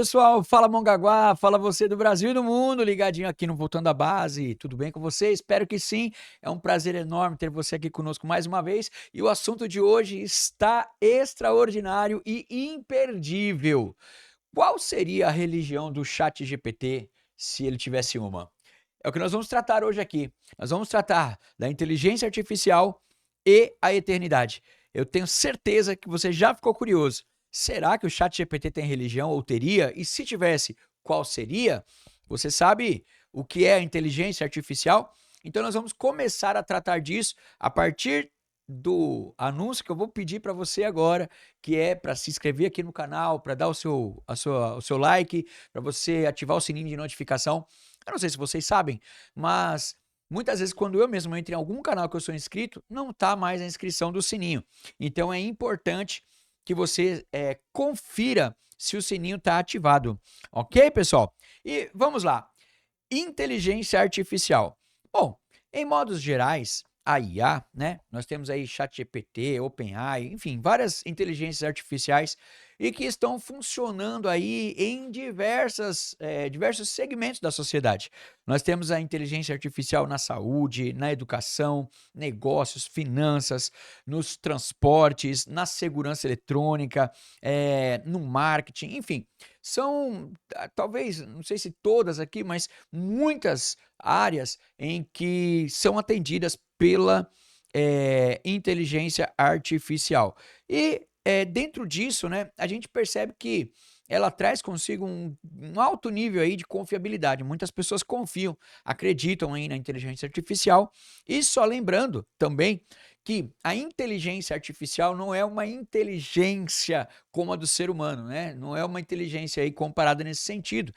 pessoal, fala Mongaguá, fala você do Brasil e do mundo, ligadinho aqui no Voltando à Base, tudo bem com você? Espero que sim, é um prazer enorme ter você aqui conosco mais uma vez e o assunto de hoje está extraordinário e imperdível. Qual seria a religião do ChatGPT se ele tivesse uma? É o que nós vamos tratar hoje aqui. Nós vamos tratar da inteligência artificial e a eternidade. Eu tenho certeza que você já ficou curioso. Será que o ChatGPT tem religião ou teria? E se tivesse, qual seria? Você sabe o que é a inteligência artificial? Então nós vamos começar a tratar disso a partir do anúncio que eu vou pedir para você agora, que é para se inscrever aqui no canal, para dar o seu like, para você ativar o sininho de notificação. Eu não sei se vocês sabem, mas muitas vezes quando eu mesmo entro em algum canal que eu sou inscrito, não tá mais a inscrição do sininho. Então é importante que você confira se o sininho está ativado. Ok, pessoal? E vamos lá. Inteligência artificial. Bom, em modos gerais, a IA, né? Nós temos aí ChatGPT, OpenAI, enfim, várias inteligências artificiais e que estão funcionando aí em diversos segmentos da sociedade. Nós temos a inteligência artificial na saúde, na educação, negócios, finanças, nos transportes, na segurança eletrônica, no marketing, enfim. São, talvez, não sei se todas aqui, mas muitas áreas em que são atendidas pela inteligência artificial. E dentro disso, né, a gente percebe que ela traz consigo um alto nível aí de confiabilidade. Muitas pessoas confiam, acreditam aí na inteligência artificial. E só lembrando também que a inteligência artificial não é uma inteligência como a do ser humano, né? Não é uma inteligência aí comparada nesse sentido.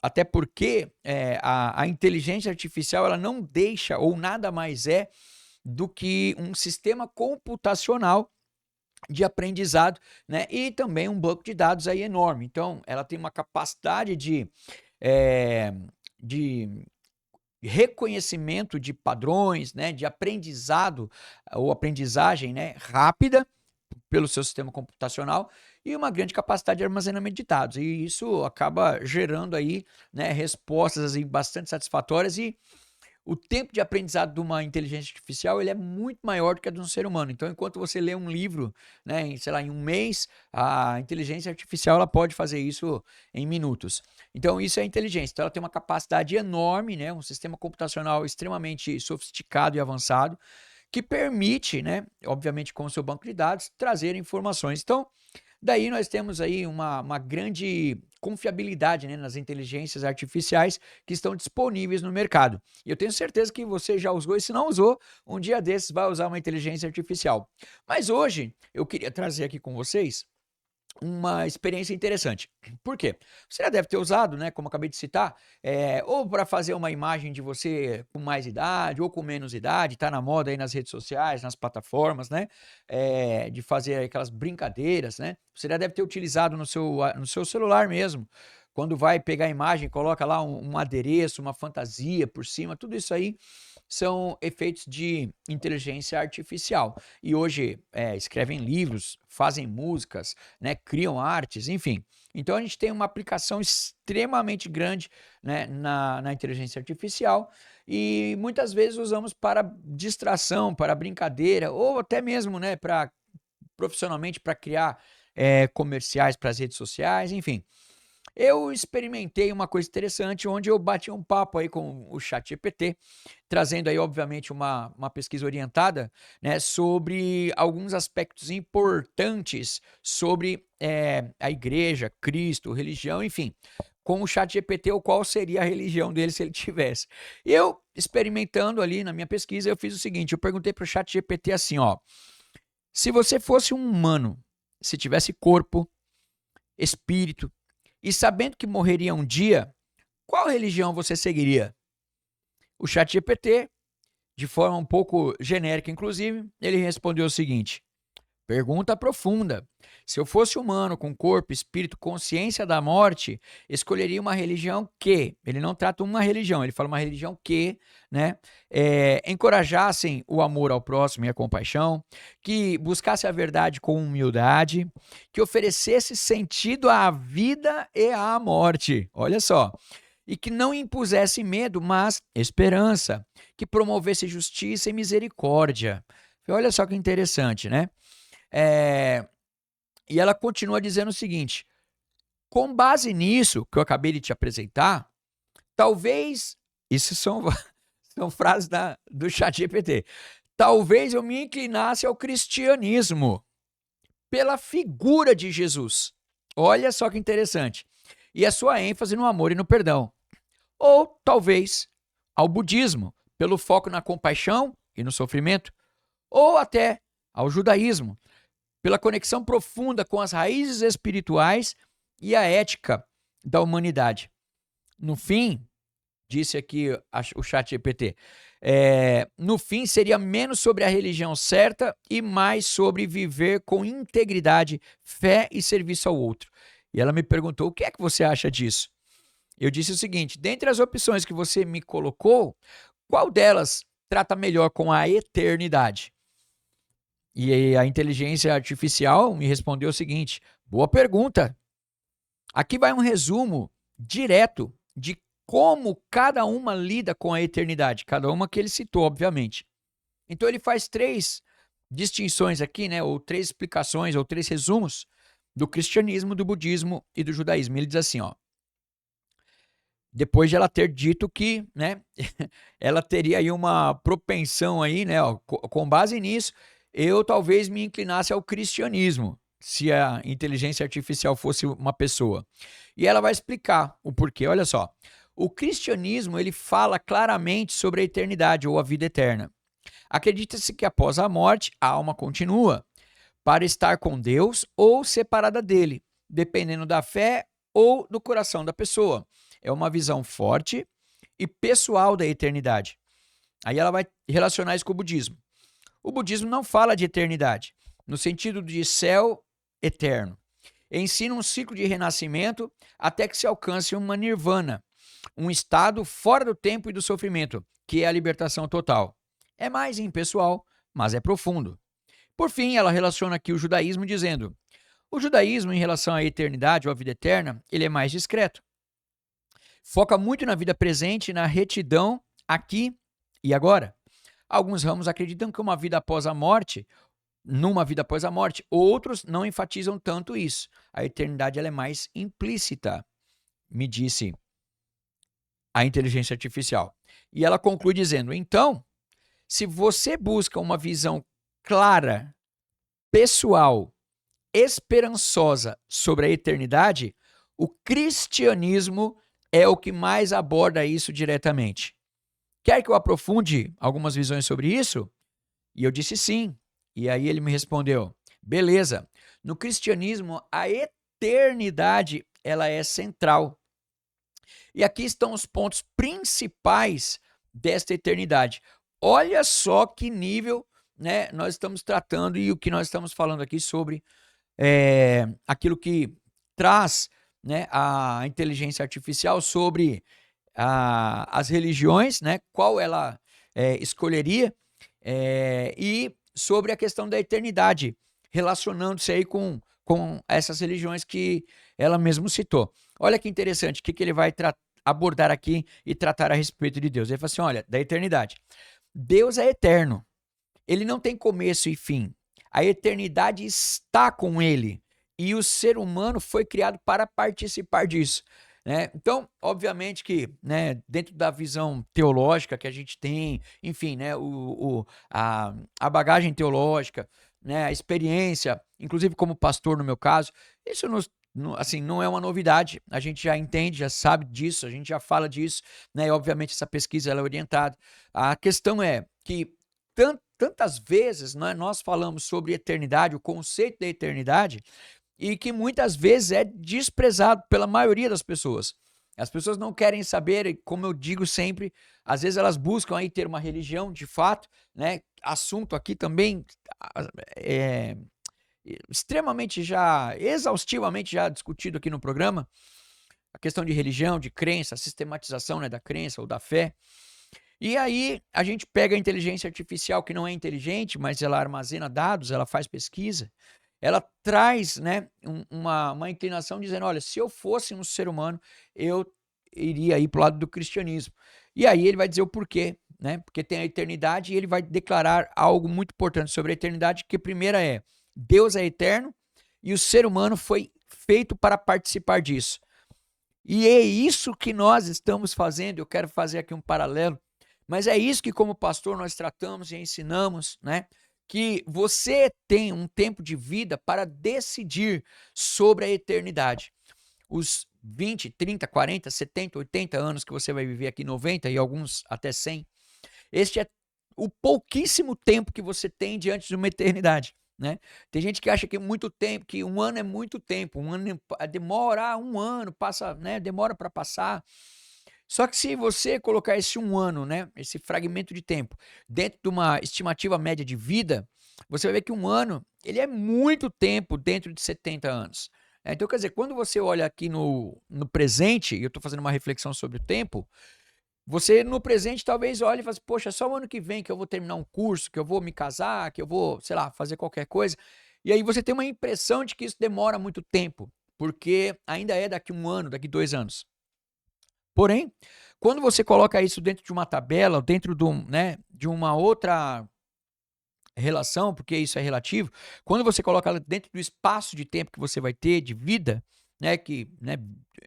Até porque a inteligência artificial ela não deixa ou nada mais é do que um sistema computacional de aprendizado, né? E também um banco de dados aí enorme. Então, ela tem uma capacidade de reconhecimento de padrões, né? De aprendizado ou aprendizagem, né? Rápida pelo seu sistema computacional e uma grande capacidade de armazenamento de dados. E isso acaba gerando aí, né, respostas assim, bastante satisfatórias e o tempo de aprendizado de uma inteligência artificial ele é muito maior do que a de um ser humano. Então, enquanto você lê um livro, né, em, sei lá, em um mês, a inteligência artificial ela pode fazer isso em minutos. Então, isso é inteligência. Então, ela tem uma capacidade enorme, né, um sistema computacional extremamente sofisticado e avançado, que permite, né, obviamente com o seu banco de dados, trazer informações. Então, daí nós temos aí uma grande confiabilidade, né, nas inteligências artificiais que estão disponíveis no mercado. E eu tenho certeza que você já usou e se não usou, um dia desses vai usar uma inteligência artificial. Mas hoje eu queria trazer aqui com vocês uma experiência interessante. Por quê? Você já deve ter usado, né, como acabei de citar, ou para fazer uma imagem de você com mais idade ou com menos idade, tá na moda aí nas redes sociais, nas plataformas, né, de fazer aquelas brincadeiras, né. Você já deve ter utilizado no seu celular mesmo, quando vai pegar a imagem, coloca lá um adereço, uma fantasia por cima, tudo isso aí são efeitos de inteligência artificial. E hoje escrevem livros, fazem músicas, né, criam artes, enfim. Então a gente tem uma aplicação extremamente grande, né, na inteligência artificial e muitas vezes usamos para distração, para brincadeira ou até mesmo, né, para profissionalmente para criar comerciais para as redes sociais, enfim. Eu experimentei uma coisa interessante onde eu bati um papo aí com o ChatGPT, trazendo aí obviamente uma pesquisa orientada, né, sobre alguns aspectos importantes sobre a igreja, Cristo, religião, enfim, com o ChatGPT, o qual seria a religião dele se ele tivesse. E eu, experimentando ali na minha pesquisa, eu fiz o seguinte, eu perguntei para o ChatGPT assim, ó, se você fosse um humano, se tivesse corpo, espírito, e sabendo que morreria um dia, qual religião você seguiria? O ChatGPT, de forma um pouco genérica inclusive, ele respondeu o seguinte: Pergunta profunda. Se eu fosse humano com corpo, espírito, consciência da morte, escolheria uma religião que, ele não trata uma religião, ele fala uma religião que, né, encorajassem o amor ao próximo e a compaixão, que buscasse a verdade com humildade, que oferecesse sentido à vida e à morte. Olha só. E que não impusesse medo, mas esperança, que promovesse justiça e misericórdia. Olha só que interessante, né? É, e ela continua dizendo o seguinte: com base nisso que eu acabei de te apresentar, talvez, isso são frases do ChatGPT, talvez eu me inclinasse ao cristianismo pela figura de Jesus. Olha só que interessante. E a sua ênfase no amor e no perdão. Ou talvez ao budismo, pelo foco na compaixão e no sofrimento. Ou até ao judaísmo, pela conexão profunda com as raízes espirituais e a ética da humanidade. No fim, disse aqui o ChatGPT, no fim seria menos sobre a religião certa e mais sobre viver com integridade, fé e serviço ao outro. E ela me perguntou, o que é que você acha disso? Eu disse o seguinte, dentre as opções que você me colocou, qual delas trata melhor com a eternidade? E a inteligência artificial me respondeu o seguinte: boa pergunta. Aqui vai um resumo direto de como cada uma lida com a eternidade, cada uma que ele citou, obviamente. Então ele faz 3 distinções aqui, né, ou 3 explicações, ou 3 resumos do cristianismo, do budismo e do judaísmo. Ele diz assim, ó, depois de ela ter dito que, né, ela teria aí uma propensão aí, né, ó, com base nisso, eu talvez me inclinasse ao cristianismo, se a inteligência artificial fosse uma pessoa. E ela vai explicar o porquê. Olha só, o cristianismo ele fala claramente sobre a eternidade ou a vida eterna. Acredita-se que após a morte, a alma continua para estar com Deus ou separada dele, dependendo da fé ou do coração da pessoa. É uma visão forte e pessoal da eternidade. Aí ela vai relacionar isso com o budismo. O budismo não fala de eternidade, no sentido de céu eterno. Ensina um ciclo de renascimento até que se alcance uma nirvana, um estado fora do tempo e do sofrimento, que é a libertação total. É mais impessoal, mas é profundo. Por fim, ela relaciona aqui o judaísmo dizendo: o judaísmo, em relação à eternidade ou à vida eterna, ele é mais discreto. Foca muito na vida presente e na retidão aqui e agora. Alguns ramos acreditam que uma vida após a morte, numa vida após a morte, outros não enfatizam tanto isso. A eternidade ela é mais implícita, me disse a inteligência artificial. E ela conclui dizendo: então, se você busca uma visão clara, pessoal, esperançosa sobre a eternidade, o cristianismo é o que mais aborda isso diretamente. Quer que eu aprofunde algumas visões sobre isso? E eu disse sim. E aí ele me respondeu: beleza. No cristianismo, a eternidade ela é central. E aqui estão os pontos principais desta eternidade. Olha só que nível, né, nós estamos tratando e o que nós estamos falando aqui sobre aquilo que traz, né, a inteligência artificial sobre as religiões, né, qual ela escolheria, e sobre a questão da eternidade, relacionando-se aí com essas religiões que ela mesmo citou. Olha que interessante, o que ele vai abordar aqui e tratar a respeito de Deus. Ele fala assim, olha, da eternidade. Deus é eterno, ele não tem começo e fim. A eternidade está com ele e o ser humano foi criado para participar disso. Né? Então, obviamente que, né, dentro da visão teológica que a gente tem, enfim, né, a bagagem teológica, né, a experiência, inclusive como pastor no meu caso, isso assim, não é uma novidade, a gente já entende, já sabe disso, a gente já fala disso, né, e obviamente essa pesquisa ela é orientada. A questão é que tantas vezes, né, nós falamos sobre eternidade, o conceito da eternidade, e que muitas vezes é desprezado pela maioria das pessoas. As pessoas não querem saber, e como eu digo sempre, às vezes elas buscam aí ter uma religião de fato, né? Assunto aqui também extremamente já, exaustivamente já discutido aqui no programa, a questão de religião, de crença, a sistematização, né, da crença ou da fé. E aí a gente pega a inteligência artificial, que não é inteligente, mas ela armazena dados, ela faz pesquisa, ela traz, né, uma inclinação dizendo, olha, se eu fosse um ser humano, eu iria ir para o lado do cristianismo. E aí ele vai dizer o porquê, né? Porque tem a eternidade e ele vai declarar algo muito importante sobre a eternidade, que a primeira é, Deus é eterno e o ser humano foi feito para participar disso. E é isso que nós estamos fazendo, eu quero fazer aqui um paralelo, mas é isso que como pastor nós tratamos e ensinamos, né? Que você tem um tempo de vida para decidir sobre a eternidade. Os 20, 30, 40, 70, 80 anos que você vai viver aqui, 90 e alguns até 100, este é o pouquíssimo tempo que você tem diante de uma eternidade. Né? Tem gente que acha que é muito tempo, que um ano é muito tempo, um ano demora um ano, passa, né? Demora para passar. Só que se você colocar esse um ano, né? Esse fragmento de tempo, dentro de uma estimativa média de vida, você vai ver que um ano ele é muito tempo dentro de 70 anos. Então, quer dizer, quando você olha aqui no presente, e eu estou fazendo uma reflexão sobre o tempo, você no presente talvez olhe e fale, poxa, só o ano que vem que eu vou terminar um curso, que eu vou me casar, que eu vou, sei lá, fazer qualquer coisa. E aí você tem uma impressão de que isso demora muito tempo, porque ainda é daqui um ano, daqui 2 anos. Porém, quando você coloca isso dentro de uma tabela, dentro de, né, de uma outra relação, porque isso é relativo, quando você coloca ela dentro do espaço de tempo que você vai ter de vida, né, que né,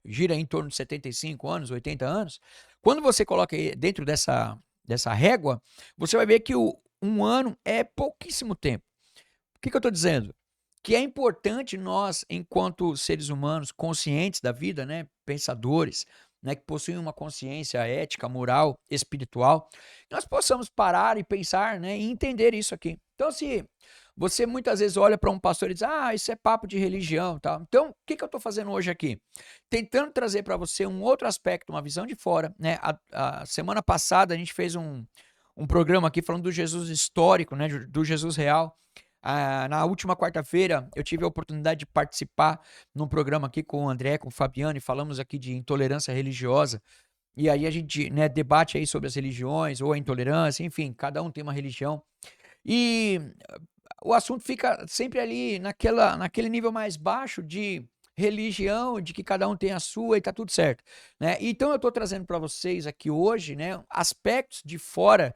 gira em torno de 75 anos, 80 anos, quando você coloca dentro dessa régua, você vai ver que um ano é pouquíssimo tempo. O que eu estou dizendo? Que é importante nós, enquanto seres humanos conscientes da vida, né, pensadores, né, que possuem uma consciência ética, moral, espiritual, nós possamos parar e pensar, né, e entender isso aqui. Então, se você muitas vezes olha para um pastor e diz, isso é papo de religião, tal. Então, o que eu estou fazendo hoje aqui? Tentando trazer para você um outro aspecto, uma visão de fora, né? A semana passada a gente fez um programa aqui falando do Jesus histórico, né, do Jesus real. Na última quarta-feira, eu tive a oportunidade de participar num programa aqui com o André, com o Fabiano, e falamos aqui de intolerância religiosa. E aí a gente, né, debate aí sobre as religiões ou a intolerância, enfim, cada um tem uma religião. E o assunto fica sempre ali naquele nível mais baixo de religião, de que cada um tem a sua e tá tudo certo, né? Então eu estou trazendo para vocês aqui hoje, né, aspectos de fora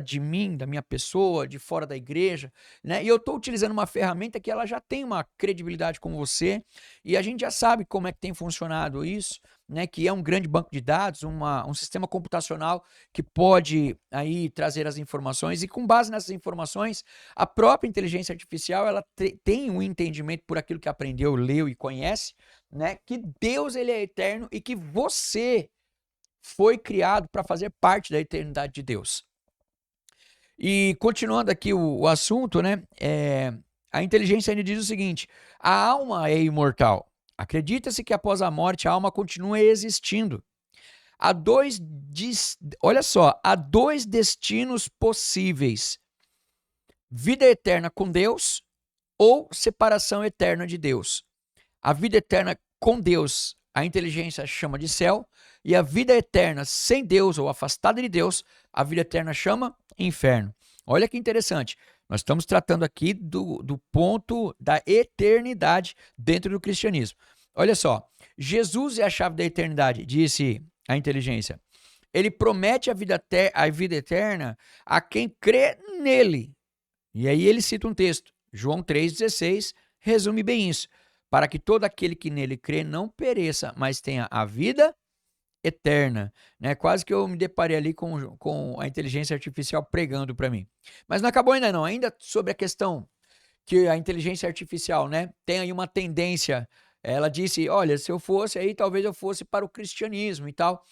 de mim, da minha pessoa, de fora da igreja, né? E eu estou utilizando uma ferramenta que ela já tem uma credibilidade com você e a gente já sabe como é que tem funcionado isso, né? Que é um grande banco de dados, um sistema computacional que pode aí trazer as informações e com base nessas informações a própria inteligência artificial ela tem um entendimento por aquilo que aprendeu, leu e conhece, né? Que Deus ele é eterno e que você foi criado para fazer parte da eternidade de Deus. E continuando aqui o assunto, né? A inteligência ainda diz o seguinte: a alma é imortal. Acredita-se que após a morte a alma continua existindo. Olha só, há dois destinos possíveis: vida eterna com Deus ou separação eterna de Deus. A vida eterna com Deus, a inteligência chama de céu, e a vida eterna sem Deus ou afastada de Deus, a vida eterna chama inferno. Olha que interessante. Nós estamos tratando aqui do ponto da eternidade dentro do cristianismo. Olha só, Jesus é a chave da eternidade, disse a inteligência. Ele promete a vida eterna a quem crê nele. E aí ele cita um texto, João 3,16, resume bem isso. Para que todo aquele que nele crê não pereça, mas tenha a vida eterna. Né? Quase que eu me deparei ali com a inteligência artificial pregando para mim. Mas não acabou ainda não. Ainda sobre a questão que a inteligência artificial, né, tem aí uma tendência. Ela disse, olha, se eu fosse aí, talvez eu fosse para o cristianismo e tal.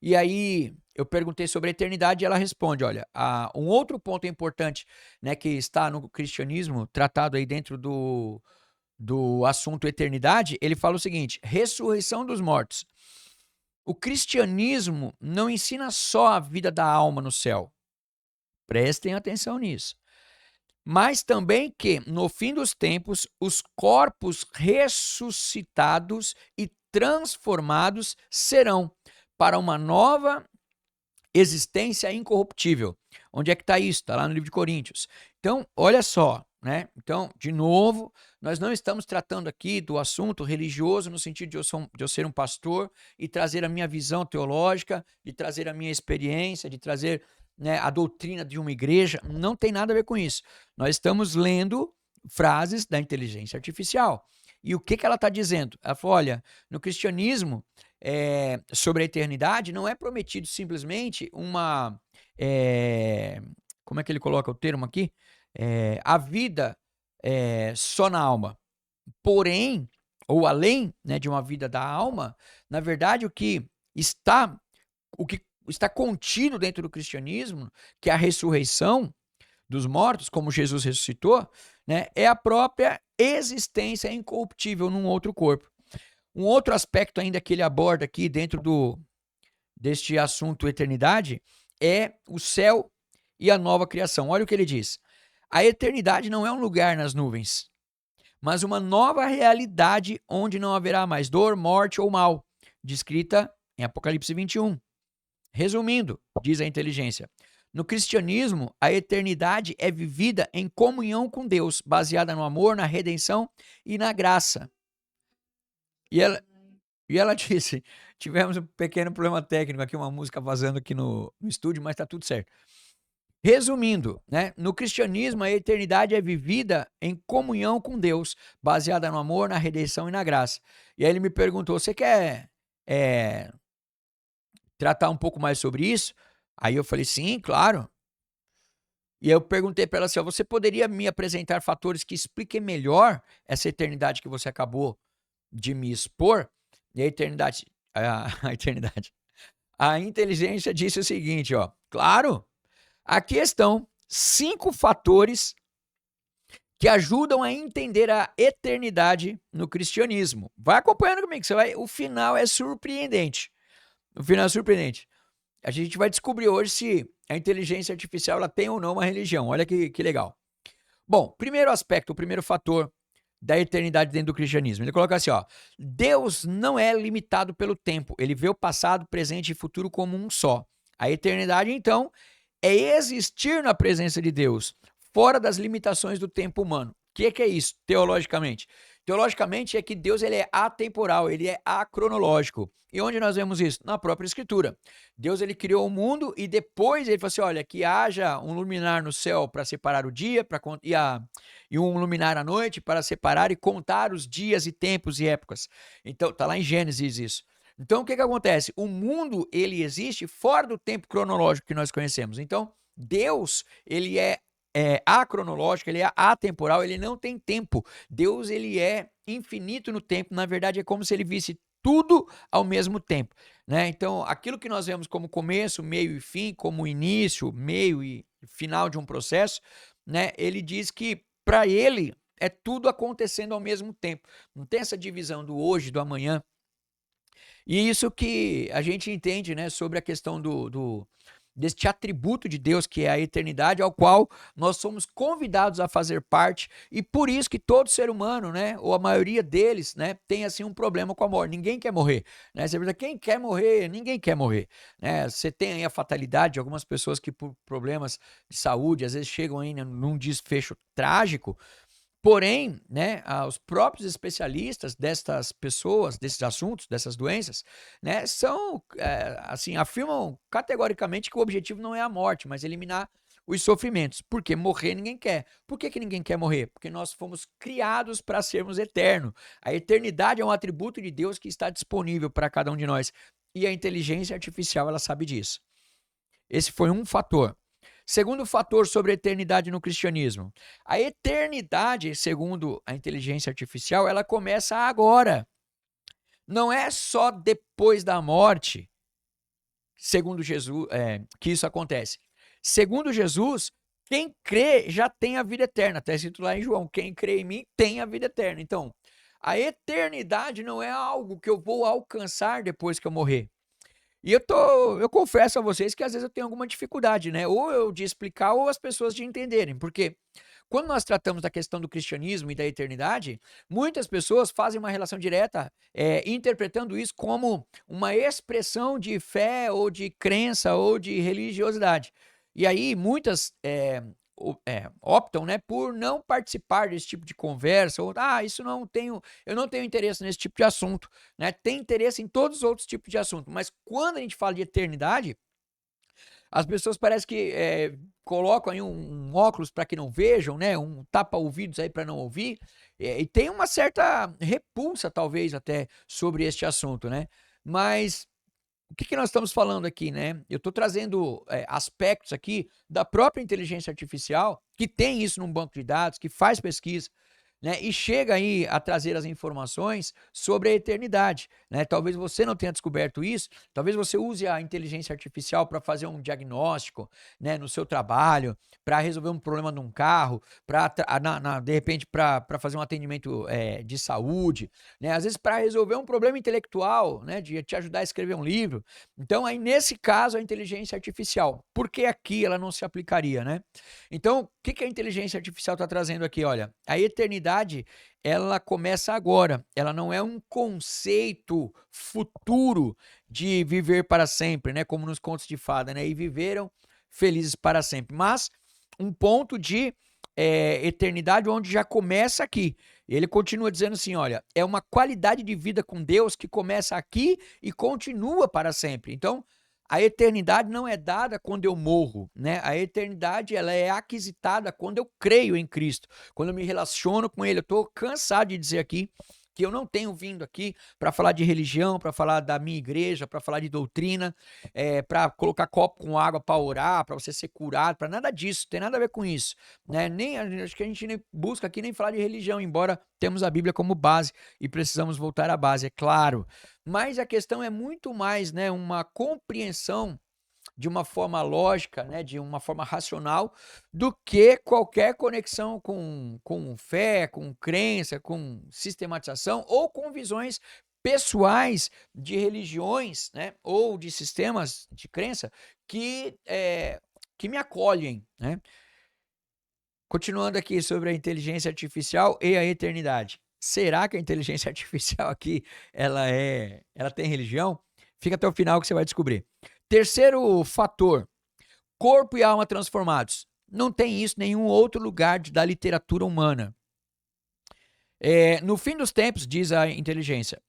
E aí eu perguntei sobre a eternidade e ela responde, olha, um outro ponto importante, né, que está no cristianismo, tratado aí dentro do assunto eternidade, ele fala o seguinte: ressurreição dos mortos. O cristianismo não ensina só a vida da alma no céu. Prestem atenção nisso. mas também que, no fim dos tempos, os corpos ressuscitados e transformados serão para uma nova existência incorruptível. Onde é que está isso? Está lá no livro de Coríntios. Então, olha só, né? Então, de novo, nós não estamos tratando aqui do assunto religioso no sentido de eu ser um pastor e trazer a minha visão teológica, de trazer a minha experiência, de trazer, né, a doutrina de uma igreja. Não tem nada a ver com isso. Nós estamos lendo frases da inteligência artificial. E o que ela está dizendo? Ela falou, olha, no cristianismo, sobre a eternidade, não é prometido simplesmente uma... como é que ele coloca o termo aqui? A vida só na alma. Porém, ou além, né, de uma vida da alma, na verdade, o que está contido dentro do cristianismo, que é a ressurreição dos mortos, como Jesus ressuscitou, né, é a própria existência incorruptível num outro corpo. Um outro aspecto ainda que ele aborda aqui dentro deste assunto eternidade é o céu e a nova criação. Olha o que ele diz. A eternidade não é um lugar nas nuvens, mas uma nova realidade onde não haverá mais dor, morte ou mal, descrita em Apocalipse 21. Resumindo, diz a inteligência, no cristianismo, a eternidade é vivida em comunhão com Deus, baseada no amor, na redenção e na graça. E ela disse, tivemos um pequeno problema técnico aqui, uma música vazando aqui no estúdio, mas está tudo certo. Resumindo, né, no cristianismo, a eternidade é vivida em comunhão com Deus, baseada no amor, na redenção e na graça. E aí ele me perguntou, você quer tratar um pouco mais sobre isso? Aí eu falei, sim, claro. E eu perguntei para ela assim, você poderia me apresentar fatores que expliquem melhor essa eternidade que você acabou de me expor? E a eternidade, a inteligência disse o seguinte, ó, claro, aqui estão 5 fatores que ajudam a entender a eternidade no cristianismo. Vai acompanhando comigo, o final é surpreendente. O final é surpreendente. A gente vai descobrir hoje se a inteligência artificial ela tem ou não uma religião. Olha que legal. Bom, primeiro aspecto, o primeiro fator da eternidade dentro do cristianismo. Ele coloca assim, ó, Deus não é limitado pelo tempo. Ele vê o passado, presente e futuro como um só. A eternidade, então, é existir na presença de Deus, fora das limitações do tempo humano. O que é isso, teologicamente? Teologicamente é que Deus ele é atemporal, ele é acronológico. E onde nós vemos isso? Na própria Escritura. Deus ele criou o mundo e depois ele falou assim, olha, que haja um luminar no céu para separar o dia e um luminar à noite para separar e contar os dias e tempos e épocas. Então, está lá em Gênesis isso. Então, o que acontece? O mundo, ele existe fora do tempo cronológico que nós conhecemos. Então, Deus, ele é acronológico, ele é atemporal, ele não tem tempo. Deus, ele é infinito no tempo. Na verdade, é como se ele visse tudo ao mesmo tempo, né? Então, aquilo que nós vemos como começo, meio e fim, como início, meio e final de um processo, né? Ele diz que, para ele, é tudo acontecendo ao mesmo tempo. Não tem essa divisão do hoje, do amanhã. E isso que a gente entende, né, sobre a questão deste atributo de Deus, que é a eternidade, ao qual nós somos convidados a fazer parte, e por isso que todo ser humano, né, ou a maioria deles, né, tem assim um problema com a morte. Ninguém quer morrer, né? Você pergunta, quem quer morrer? Ninguém quer morrer, né? Você tem aí a fatalidade de algumas pessoas que por problemas de saúde, às vezes chegam aí num desfecho trágico. Porém, né, os próprios especialistas destas pessoas, desses assuntos, dessas doenças, né, assim, afirmam categoricamente que o objetivo não é a morte, mas eliminar os sofrimentos. Porque morrer ninguém quer. Por que ninguém quer morrer? Porque nós fomos criados para sermos eternos. A eternidade é um atributo de Deus que está disponível para cada um de nós. E a inteligência artificial, ela sabe disso. Esse foi um fator. Segundo fator sobre a eternidade no cristianismo. A eternidade, segundo a inteligência artificial, ela começa agora. Não é só depois da morte, segundo Jesus, que isso acontece. Segundo Jesus, quem crê já tem a vida eterna. Está escrito lá em João, quem crê em mim tem a vida eterna. Então, a eternidade não é algo que eu vou alcançar depois que eu morrer. E eu confesso a vocês que às vezes eu tenho alguma dificuldade, né? Ou eu de explicar ou as pessoas de entenderem. Porque quando nós tratamos da questão do cristianismo e da eternidade, muitas pessoas fazem uma relação direta, interpretando isso como uma expressão de fé ou de crença ou de religiosidade. E aí muitas optam, né, por não participar desse tipo de conversa, ou isso eu não tenho interesse nesse tipo de assunto, né? Tem interesse em todos os outros tipos de assunto, mas quando a gente fala de eternidade, as pessoas parece que colocam aí um óculos para que não vejam, né? Um tapa-ouvidos aí para não ouvir, e tem uma certa repulsa, talvez, até sobre este assunto, né? Mas o que nós estamos falando aqui, né? Eu estou trazendo aspectos aqui da própria inteligência artificial, que tem isso num banco de dados, que faz pesquisa, né? E chega aí a trazer as informações sobre a eternidade, né? Talvez você não tenha descoberto isso, talvez você use a inteligência artificial para fazer um diagnóstico, né, no seu trabalho, para resolver um problema num carro, de repente para fazer um atendimento de saúde, né? Às vezes para resolver um problema intelectual, né, de te ajudar a escrever um livro. Então aí nesse caso a inteligência artificial, por que aqui ela não se aplicaria, né? Então o que a inteligência artificial está trazendo aqui? Olha, a eternidade ela começa agora, ela não é um conceito futuro de viver para sempre, né, como nos contos de fada, né, e viveram felizes para sempre, mas um ponto de eternidade onde já começa aqui. Ele continua dizendo assim, olha, é uma qualidade de vida com Deus que começa aqui e continua para sempre. Então, a eternidade não é dada quando eu morro, né? A eternidade ela é aquisitada quando eu creio em Cristo, quando eu me relaciono com Ele. Eu estou cansado de dizer aqui que eu não tenho vindo aqui para falar de religião, para falar da minha igreja, para falar de doutrina, para colocar copo com água para orar, para você ser curado, para nada disso, tem nada a ver com isso, né? Acho que a gente nem busca aqui nem falar de religião, embora temos a Bíblia como base e precisamos voltar à base, é claro. Mas a questão é muito mais, né, uma compreensão de uma forma lógica, né, de uma forma racional, do que qualquer conexão com fé, com crença, com sistematização ou com visões pessoais de religiões, né, ou de sistemas de crença que me acolhem, né? Continuando aqui sobre a inteligência artificial e a eternidade. Será que a inteligência artificial aqui ela tem religião? Fica até o final que você vai descobrir. Terceiro fator, corpo e alma transformados. Não tem isso em nenhum outro lugar da literatura humana. No fim dos tempos, diz a inteligência,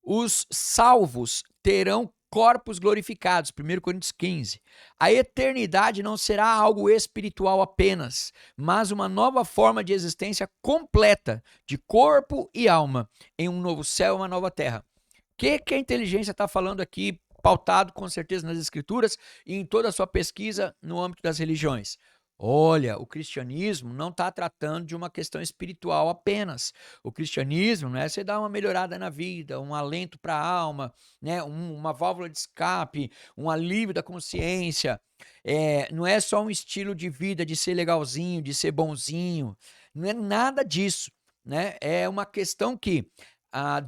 os salvos terão corpos glorificados, 1 Coríntios 15. A eternidade não será algo espiritual apenas, mas uma nova forma de existência completa, de corpo e alma, em um novo céu e uma nova terra. O que a inteligência está falando aqui, pautado com certeza nas escrituras e em toda a sua pesquisa no âmbito das religiões? Olha, o cristianismo não está tratando de uma questão espiritual apenas. O cristianismo, né, você dá uma melhorada na vida, um alento para a alma, né, uma válvula de escape, um alívio da consciência. Não é só um estilo de vida de ser legalzinho, de ser bonzinho. Não é nada disso, né? É uma questão que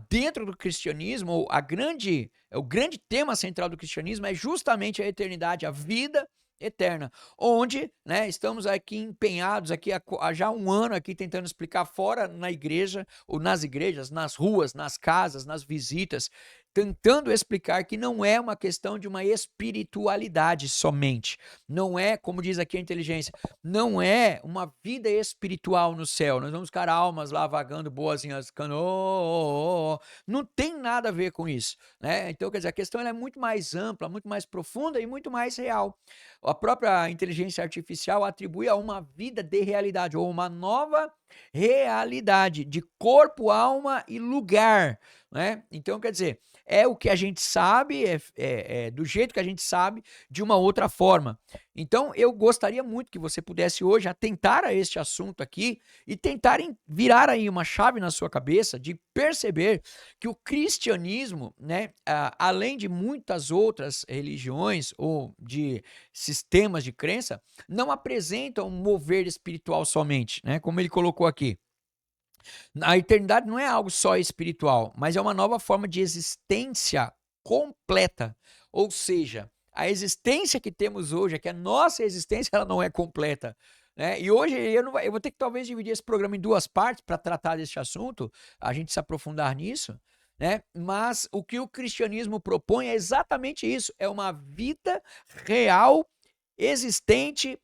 dentro do cristianismo, o grande tema central do cristianismo é justamente a eternidade, a vida eterna, onde, né, estamos aqui empenhados aqui há já um ano aqui tentando explicar fora na igreja, ou nas igrejas, nas ruas, nas casas, nas visitas, tentando explicar que não é uma questão de uma espiritualidade somente, não é, como diz aqui a inteligência, não é uma vida espiritual no céu, nós vamos ficar almas lá vagando boazinhas, ficando, não tem nada a ver com isso, né? Então, quer dizer, a questão ela é muito mais ampla, muito mais profunda e muito mais real. A própria inteligência artificial atribui a uma vida de realidade, ou uma nova realidade de corpo, alma e lugar, né? Então, quer dizer, é o que a gente sabe, do jeito que a gente sabe, de uma outra forma. Então, eu gostaria muito que você pudesse hoje atentar a este assunto aqui e tentar virar aí uma chave na sua cabeça de perceber que o cristianismo, né, além de muitas outras religiões ou de sistemas de crença, não apresentam um mover espiritual somente, né, como ele colocou aqui. A eternidade não é algo só espiritual, mas é uma nova forma de existência completa. Ou seja, a existência que temos hoje, que a nossa existência ela não é completa. né? E hoje eu vou ter que talvez dividir esse programa em duas partes para tratar desse assunto, a gente se aprofundar nisso, né? Mas o que o cristianismo propõe é exatamente isso, é uma vida real, existente,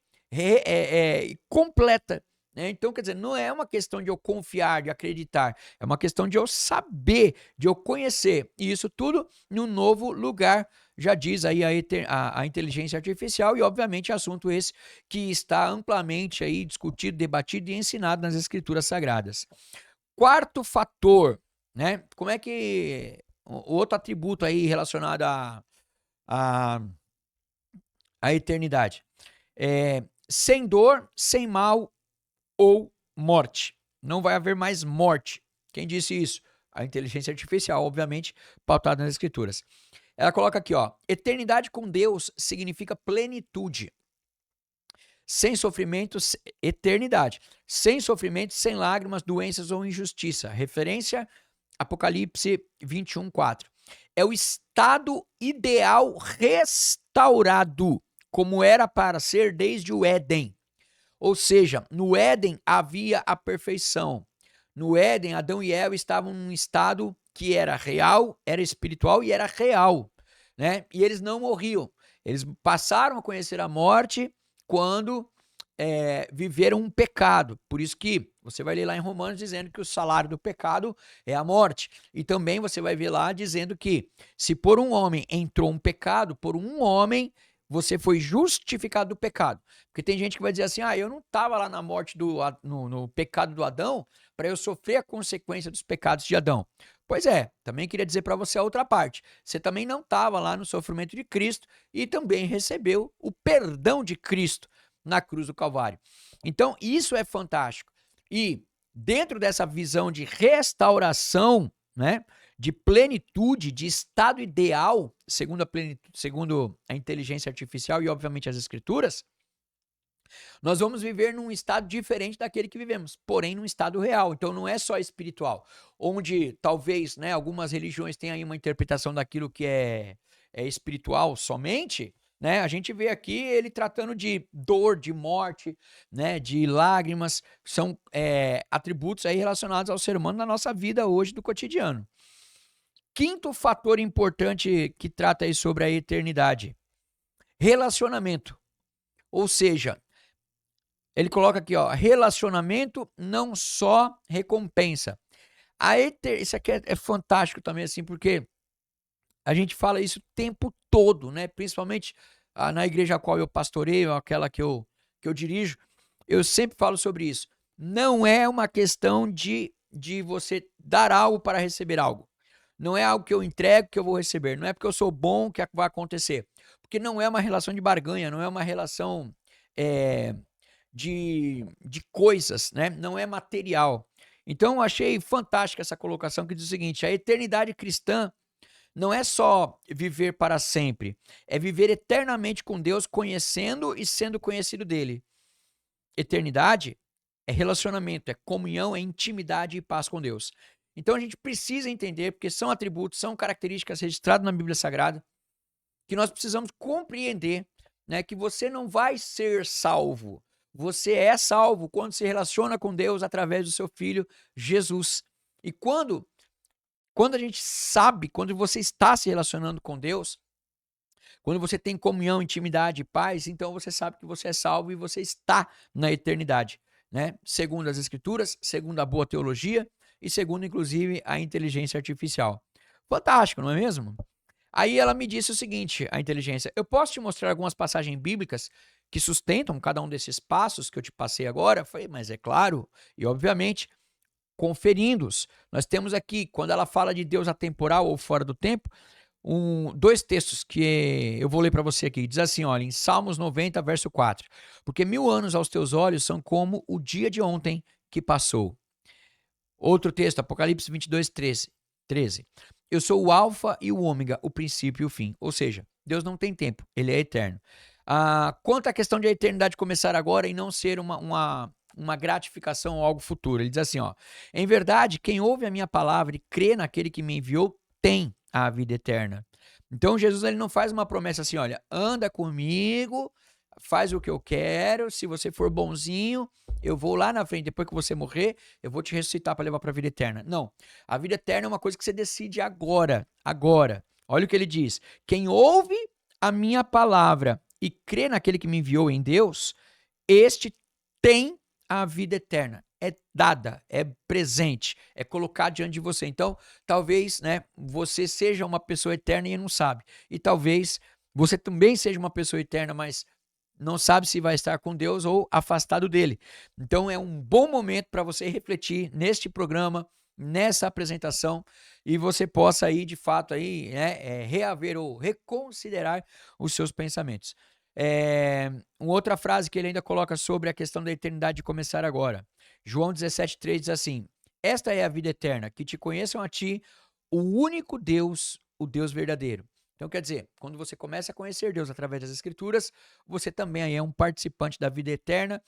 completa, né? Então, quer dizer, não é uma questão de eu confiar, de acreditar, é uma questão de eu saber, de eu conhecer, e isso tudo num novo lugar, já diz aí a inteligência artificial, e obviamente assunto esse que está amplamente aí discutido, debatido e ensinado nas escrituras sagradas. Quarto fator, né? Como é que o outro atributo aí relacionado a, a eternidade? Sem dor, sem mal ou morte. Não vai haver mais morte. Quem disse isso? A inteligência artificial, obviamente, pautada nas escrituras. Ela coloca aqui, ó, eternidade com Deus significa plenitude. Sem sofrimento, eternidade. Sem sofrimento, sem lágrimas, doenças ou injustiça. Referência, Apocalipse 21:4. É o estado ideal restaurado, como era para ser desde o Éden. Ou seja, no Éden havia a perfeição. No Éden, Adão e Eva estavam num estado que era real, era espiritual e era real, né? E eles não morriam. Eles passaram a conhecer a morte quando viveram um pecado. Por isso que você vai ler lá em Romanos dizendo que o salário do pecado é a morte. E também você vai ver lá dizendo que se por um homem entrou um pecado, por um homem você foi justificado do pecado. Porque tem gente que vai dizer assim, eu não estava lá na morte no pecado do Adão para eu sofrer a consequência dos pecados de Adão. Pois é, também queria dizer para você a outra parte. Você também não estava lá no sofrimento de Cristo e também recebeu o perdão de Cristo na cruz do Calvário. Então, isso é fantástico. E dentro dessa visão de restauração, né, de plenitude, de estado ideal, segundo a inteligência artificial e, obviamente, as escrituras, nós vamos viver num estado diferente daquele que vivemos, porém num estado real. Então não é só espiritual, onde talvez, né, algumas religiões tenham aí uma interpretação daquilo que é espiritual somente, né? A gente vê aqui ele tratando de dor, de morte, né, de lágrimas, são atributos aí relacionados ao ser humano na nossa vida hoje do cotidiano. Quinto fator importante que trata aí sobre a eternidade: relacionamento. Ou seja, ele coloca aqui, ó, relacionamento não só recompensa. Isso aqui é fantástico também, assim, porque a gente fala isso o tempo todo, né? Principalmente na igreja a qual eu pastoreio, aquela que eu dirijo, eu sempre falo sobre isso. Não é uma questão de você dar algo para receber algo. Não é algo que eu entrego que eu vou receber. Não é porque eu sou bom que vai acontecer. Porque não é uma relação de barganha, não é uma relação de coisas, né? Não é material. Então eu achei fantástica essa colocação que diz o seguinte: a eternidade cristã não é só viver para sempre, é viver eternamente com Deus, conhecendo e sendo conhecido dele. Eternidade é relacionamento, é comunhão, é intimidade e paz com Deus. Então a gente precisa entender, porque são atributos, são características registradas na Bíblia Sagrada, que nós precisamos compreender, né, que você não vai ser salvo. Você é salvo quando se relaciona com Deus através do seu Filho Jesus. E quando a gente sabe, quando você está se relacionando com Deus, quando você tem comunhão, intimidade e paz, então você sabe que você é salvo e você está na eternidade, né? Segundo as Escrituras, segundo a boa teologia e segundo, inclusive, a inteligência artificial. Fantástico, não é mesmo? Aí ela me disse o seguinte, a inteligência: eu posso te mostrar algumas passagens bíblicas que sustentam cada um desses passos que eu te passei agora? Eu falei, mas é claro, e obviamente, conferindo-os. Nós temos aqui, quando ela fala de Deus atemporal ou fora do tempo, dois textos que eu vou ler para você aqui. Diz assim, olha, em Salmos 90, verso 4. Porque 1000 anos aos teus olhos são como o dia de ontem que passou. Outro texto, Apocalipse 22, 13. Eu sou o alfa e o ômega, o princípio e o fim. Ou seja, Deus não tem tempo, ele é eterno. Quanto à questão de a eternidade começar agora e não ser uma gratificação ou algo futuro, ele diz assim, ó: em verdade, quem ouve a minha palavra e crê naquele que me enviou tem a vida eterna. Então Jesus, ele não faz uma promessa assim, olha, anda comigo, faz o que eu quero, se você for bonzinho, eu vou lá na frente, depois que você morrer, eu vou te ressuscitar para levar para a vida eterna. Não, a vida eterna é uma coisa que você decide agora, agora. Olha o que ele diz, quem ouve a minha palavra e crê naquele que me enviou em Deus, este tem a vida eterna. É dada, é presente, é colocado diante de você. Então, talvez, né, você seja uma pessoa eterna e não sabe. E talvez você também seja uma pessoa eterna, mas não sabe se vai estar com Deus ou afastado dele. Então, é um bom momento para você refletir neste programa, nessa apresentação, e você possa aí, de fato, aí, né, reaver ou reconsiderar os seus pensamentos. Uma outra frase que ele ainda coloca sobre a questão da eternidade de começar agora. João 17,3 diz assim: esta é a vida eterna, que te conheçam a ti, o único Deus, o Deus verdadeiro. Então, quer dizer, quando você começa a conhecer Deus através das Escrituras, você também aí é um participante da vida eterna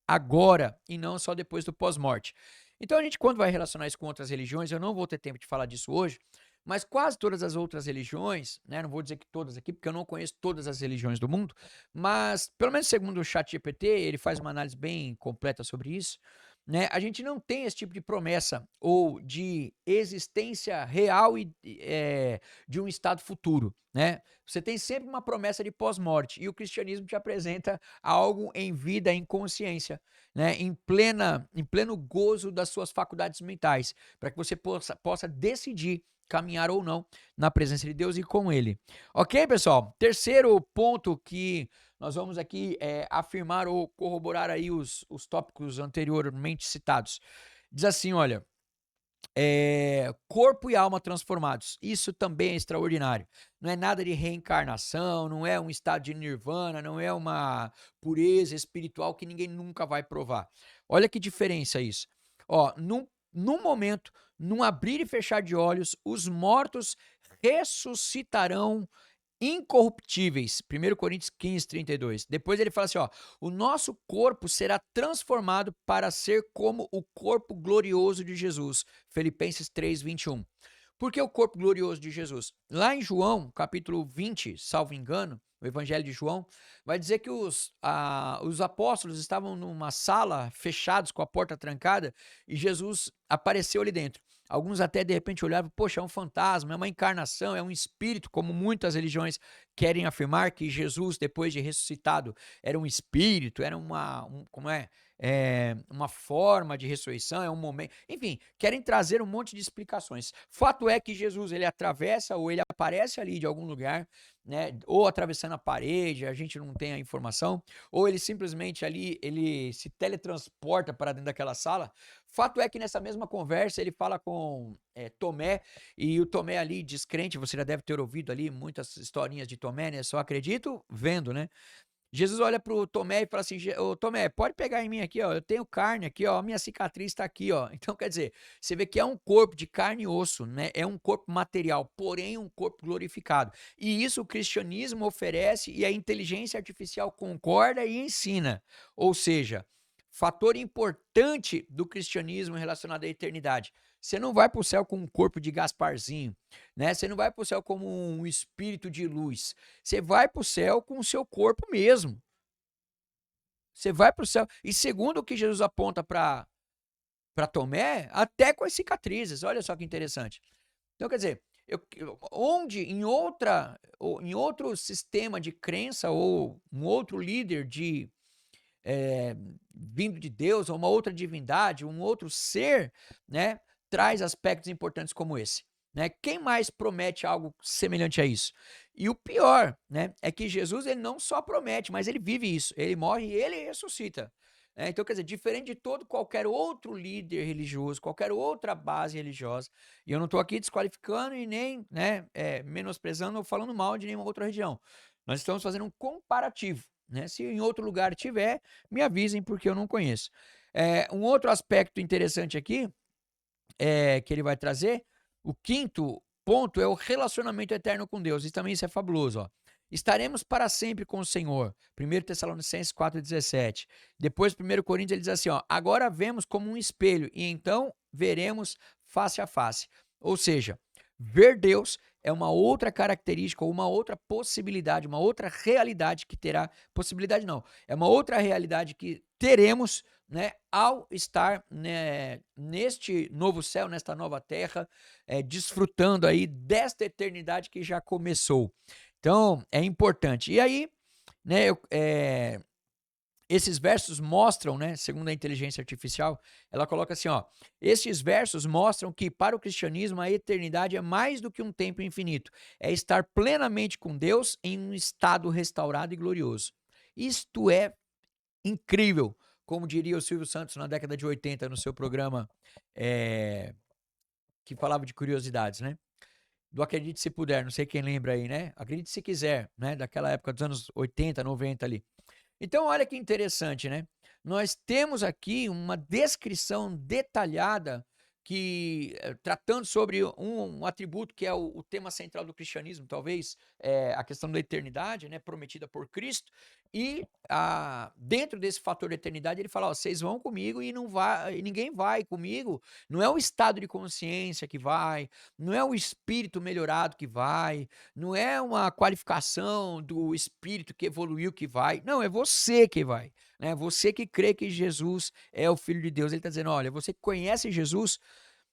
agora e não só depois do pós-morte. Então, a gente, quando vai relacionar isso com outras religiões, eu não vou ter tempo de falar disso hoje, mas quase todas as outras religiões, né, não vou dizer que todas aqui, porque eu não conheço todas as religiões do mundo, mas, pelo menos segundo o ChatGPT, ele faz uma análise bem completa sobre isso, né, a gente não tem esse tipo de promessa ou de existência real e de um estado futuro, né? Você tem sempre uma promessa de pós-morte e o cristianismo te apresenta algo em vida, em consciência, né? Em pleno gozo das suas faculdades mentais, para que você possa decidir caminhar ou não na presença de Deus e com Ele. Ok, pessoal? Terceiro ponto que nós vamos aqui afirmar ou corroborar aí os tópicos anteriormente citados. Diz assim, olha, corpo e alma transformados. Isso também é extraordinário. Não é nada de reencarnação, não é um estado de nirvana, não é uma pureza espiritual que ninguém nunca vai provar. Olha que diferença isso. Ó, num momento, num abrir e fechar de olhos, os mortos ressuscitarão incorruptíveis. 1 Coríntios 15:32. Depois ele fala assim, ó, o nosso corpo será transformado para ser como o corpo glorioso de Jesus. Filipenses 3:21. Por que o corpo glorioso de Jesus? Lá em João, capítulo 20, salvo engano, o Evangelho de João, vai dizer que os apóstolos estavam numa sala, fechados, com a porta trancada, e Jesus apareceu ali dentro. Alguns até de repente olhavam, poxa, é um fantasma, é uma encarnação, é um espírito, como muitas religiões querem afirmar que Jesus, depois de ressuscitado, era um espírito, era uma forma de ressurreição, é um momento. Enfim, querem trazer um monte de explicações. Fato é que Jesus, ele atravessa ou ele aparece ali de algum lugar, né? Ou atravessando a parede, a gente não tem a informação, ou ele simplesmente ali, ele se teletransporta para dentro daquela sala. Fato é que nessa mesma conversa ele fala com Tomé, e o Tomé ali descrente, você já deve ter ouvido ali muitas historinhas de Tomé, né? Só acredito vendo, né? Jesus olha pro Tomé e fala assim: ô Tomé, pode pegar em mim aqui, ó. Eu tenho carne aqui, ó. A minha cicatriz está aqui, ó. Então, quer dizer, você vê que é um corpo de carne e osso, né? É um corpo material, porém um corpo glorificado. E isso o cristianismo oferece e a inteligência artificial concorda e ensina. Ou seja, fator importante do cristianismo relacionado à eternidade. Você não vai para o céu com um corpo de Gasparzinho, né? Você não vai para o céu como um espírito de luz. Você vai para o céu com o seu corpo mesmo. Você vai para o céu. E segundo o que Jesus aponta para Tomé, até com as cicatrizes. Olha só que interessante. Então, quer dizer, onde em outro sistema de crença ou um outro líder vindo de Deus, ou uma outra divindade, um outro ser, né, traz aspectos importantes como esse. Né? Quem mais promete algo semelhante a isso? E o pior, né, é que Jesus ele não só promete, mas ele vive isso. Ele morre e ele ressuscita. Então, quer dizer, diferente de todo qualquer outro líder religioso, qualquer outra base religiosa, e eu não estou aqui desqualificando e nem menosprezando ou falando mal de nenhuma outra religião. Nós estamos fazendo um comparativo. Né? Se em outro lugar tiver, me avisem porque eu não conheço. Um outro aspecto interessante aqui que ele vai trazer, o quinto ponto é o relacionamento eterno com Deus. E também isso é fabuloso. Ó. Estaremos para sempre com o Senhor. 1 Tessalonicenses 4,17. Depois, 1 Coríntios, ele diz assim, ó, agora vemos como um espelho e então veremos face a face. Ou seja, ver Deus é uma outra característica, ou uma outra possibilidade, uma outra realidade que terá, possibilidade não, é uma outra realidade que teremos, né, ao estar, né, neste novo céu, nesta nova terra, desfrutando aí desta eternidade que já começou. Então, é importante. E aí, né, esses versos mostram, né, segundo a inteligência artificial, ela coloca assim, ó, estes versos mostram que para o cristianismo a eternidade é mais do que um tempo infinito, é estar plenamente com Deus em um estado restaurado e glorioso. Isto é incrível, como diria o Silvio Santos na década de 80 no seu programa, que falava de curiosidades, né? Do Acredite Se Puder, não sei quem lembra aí, né? Acredite Se Quiser, né? Daquela época dos anos 80, 90 ali. Então, olha que interessante, né? Nós temos aqui uma descrição detalhada que, tratando sobre um atributo que é o tema central do cristianismo, talvez, a questão da eternidade, né, prometida por Cristo, e dentro desse fator da eternidade, ele fala: ó, vocês vão comigo e não vai, e ninguém vai comigo. Não é o estado de consciência que vai, não é o espírito melhorado que vai, não é uma qualificação do espírito que evoluiu que vai. Não, é você que vai. Né? Você que crê que Jesus é o Filho de Deus. Ele está dizendo, olha, você que conhece Jesus.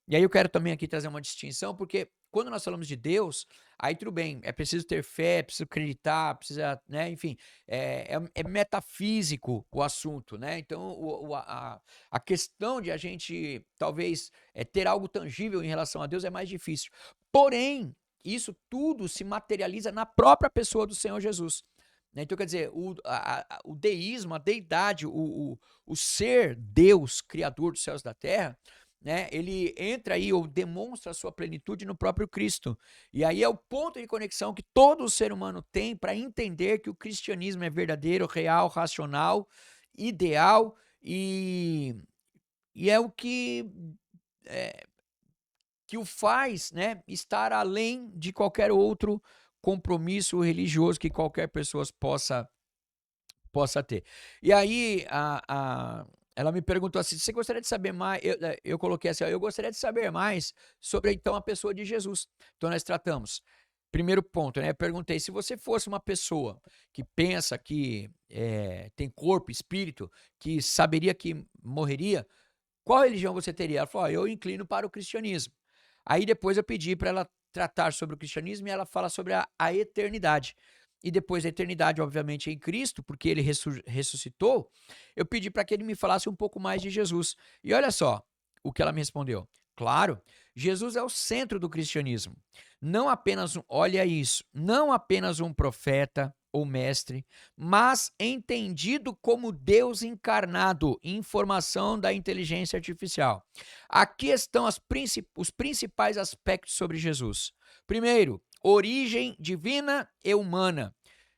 E aí eu quero também aqui trazer uma distinção, porque quando nós falamos de Deus, aí tudo bem, é preciso ter fé, é preciso acreditar, precisa, né, enfim, é metafísico o assunto, né? Então, a questão de a gente, talvez, ter algo tangível em relação a Deus é mais difícil. Porém, isso tudo se materializa na própria pessoa do Senhor Jesus. Né? Então, quer dizer, o deísmo, a deidade, o ser Deus, Criador dos céus e da terra, né, ele entra aí ou demonstra a sua plenitude no próprio Cristo. E aí é o ponto de conexão que todo ser humano tem para entender que o cristianismo é verdadeiro, real, racional, ideal e é o é, que o faz, né, estar além de qualquer outro compromisso religioso que qualquer pessoa possa ter. E aí, ela me perguntou assim: você gostaria de saber mais? Eu coloquei assim: ó, eu gostaria de saber mais sobre então a pessoa de Jesus. Então, nós tratamos. Primeiro ponto, né? Eu perguntei: se você fosse uma pessoa que pensa que tem corpo, espírito, que saberia que morreria, qual religião você teria? Ela falou: ó, eu inclino para o cristianismo. Aí depois eu pedi para ela tratar sobre o cristianismo e ela fala sobre a eternidade. E depois da eternidade, obviamente, em Cristo, porque ele ressuscitou, eu pedi para que ele me falasse um pouco mais de Jesus. E olha só o que ela me respondeu. Claro, Jesus é o centro do cristianismo. Não apenas olha isso, não apenas um profeta ou mestre, mas entendido como Deus encarnado, informação da inteligência artificial. Aqui estão os principais aspectos sobre Jesus. Primeiro, origem divina e humana.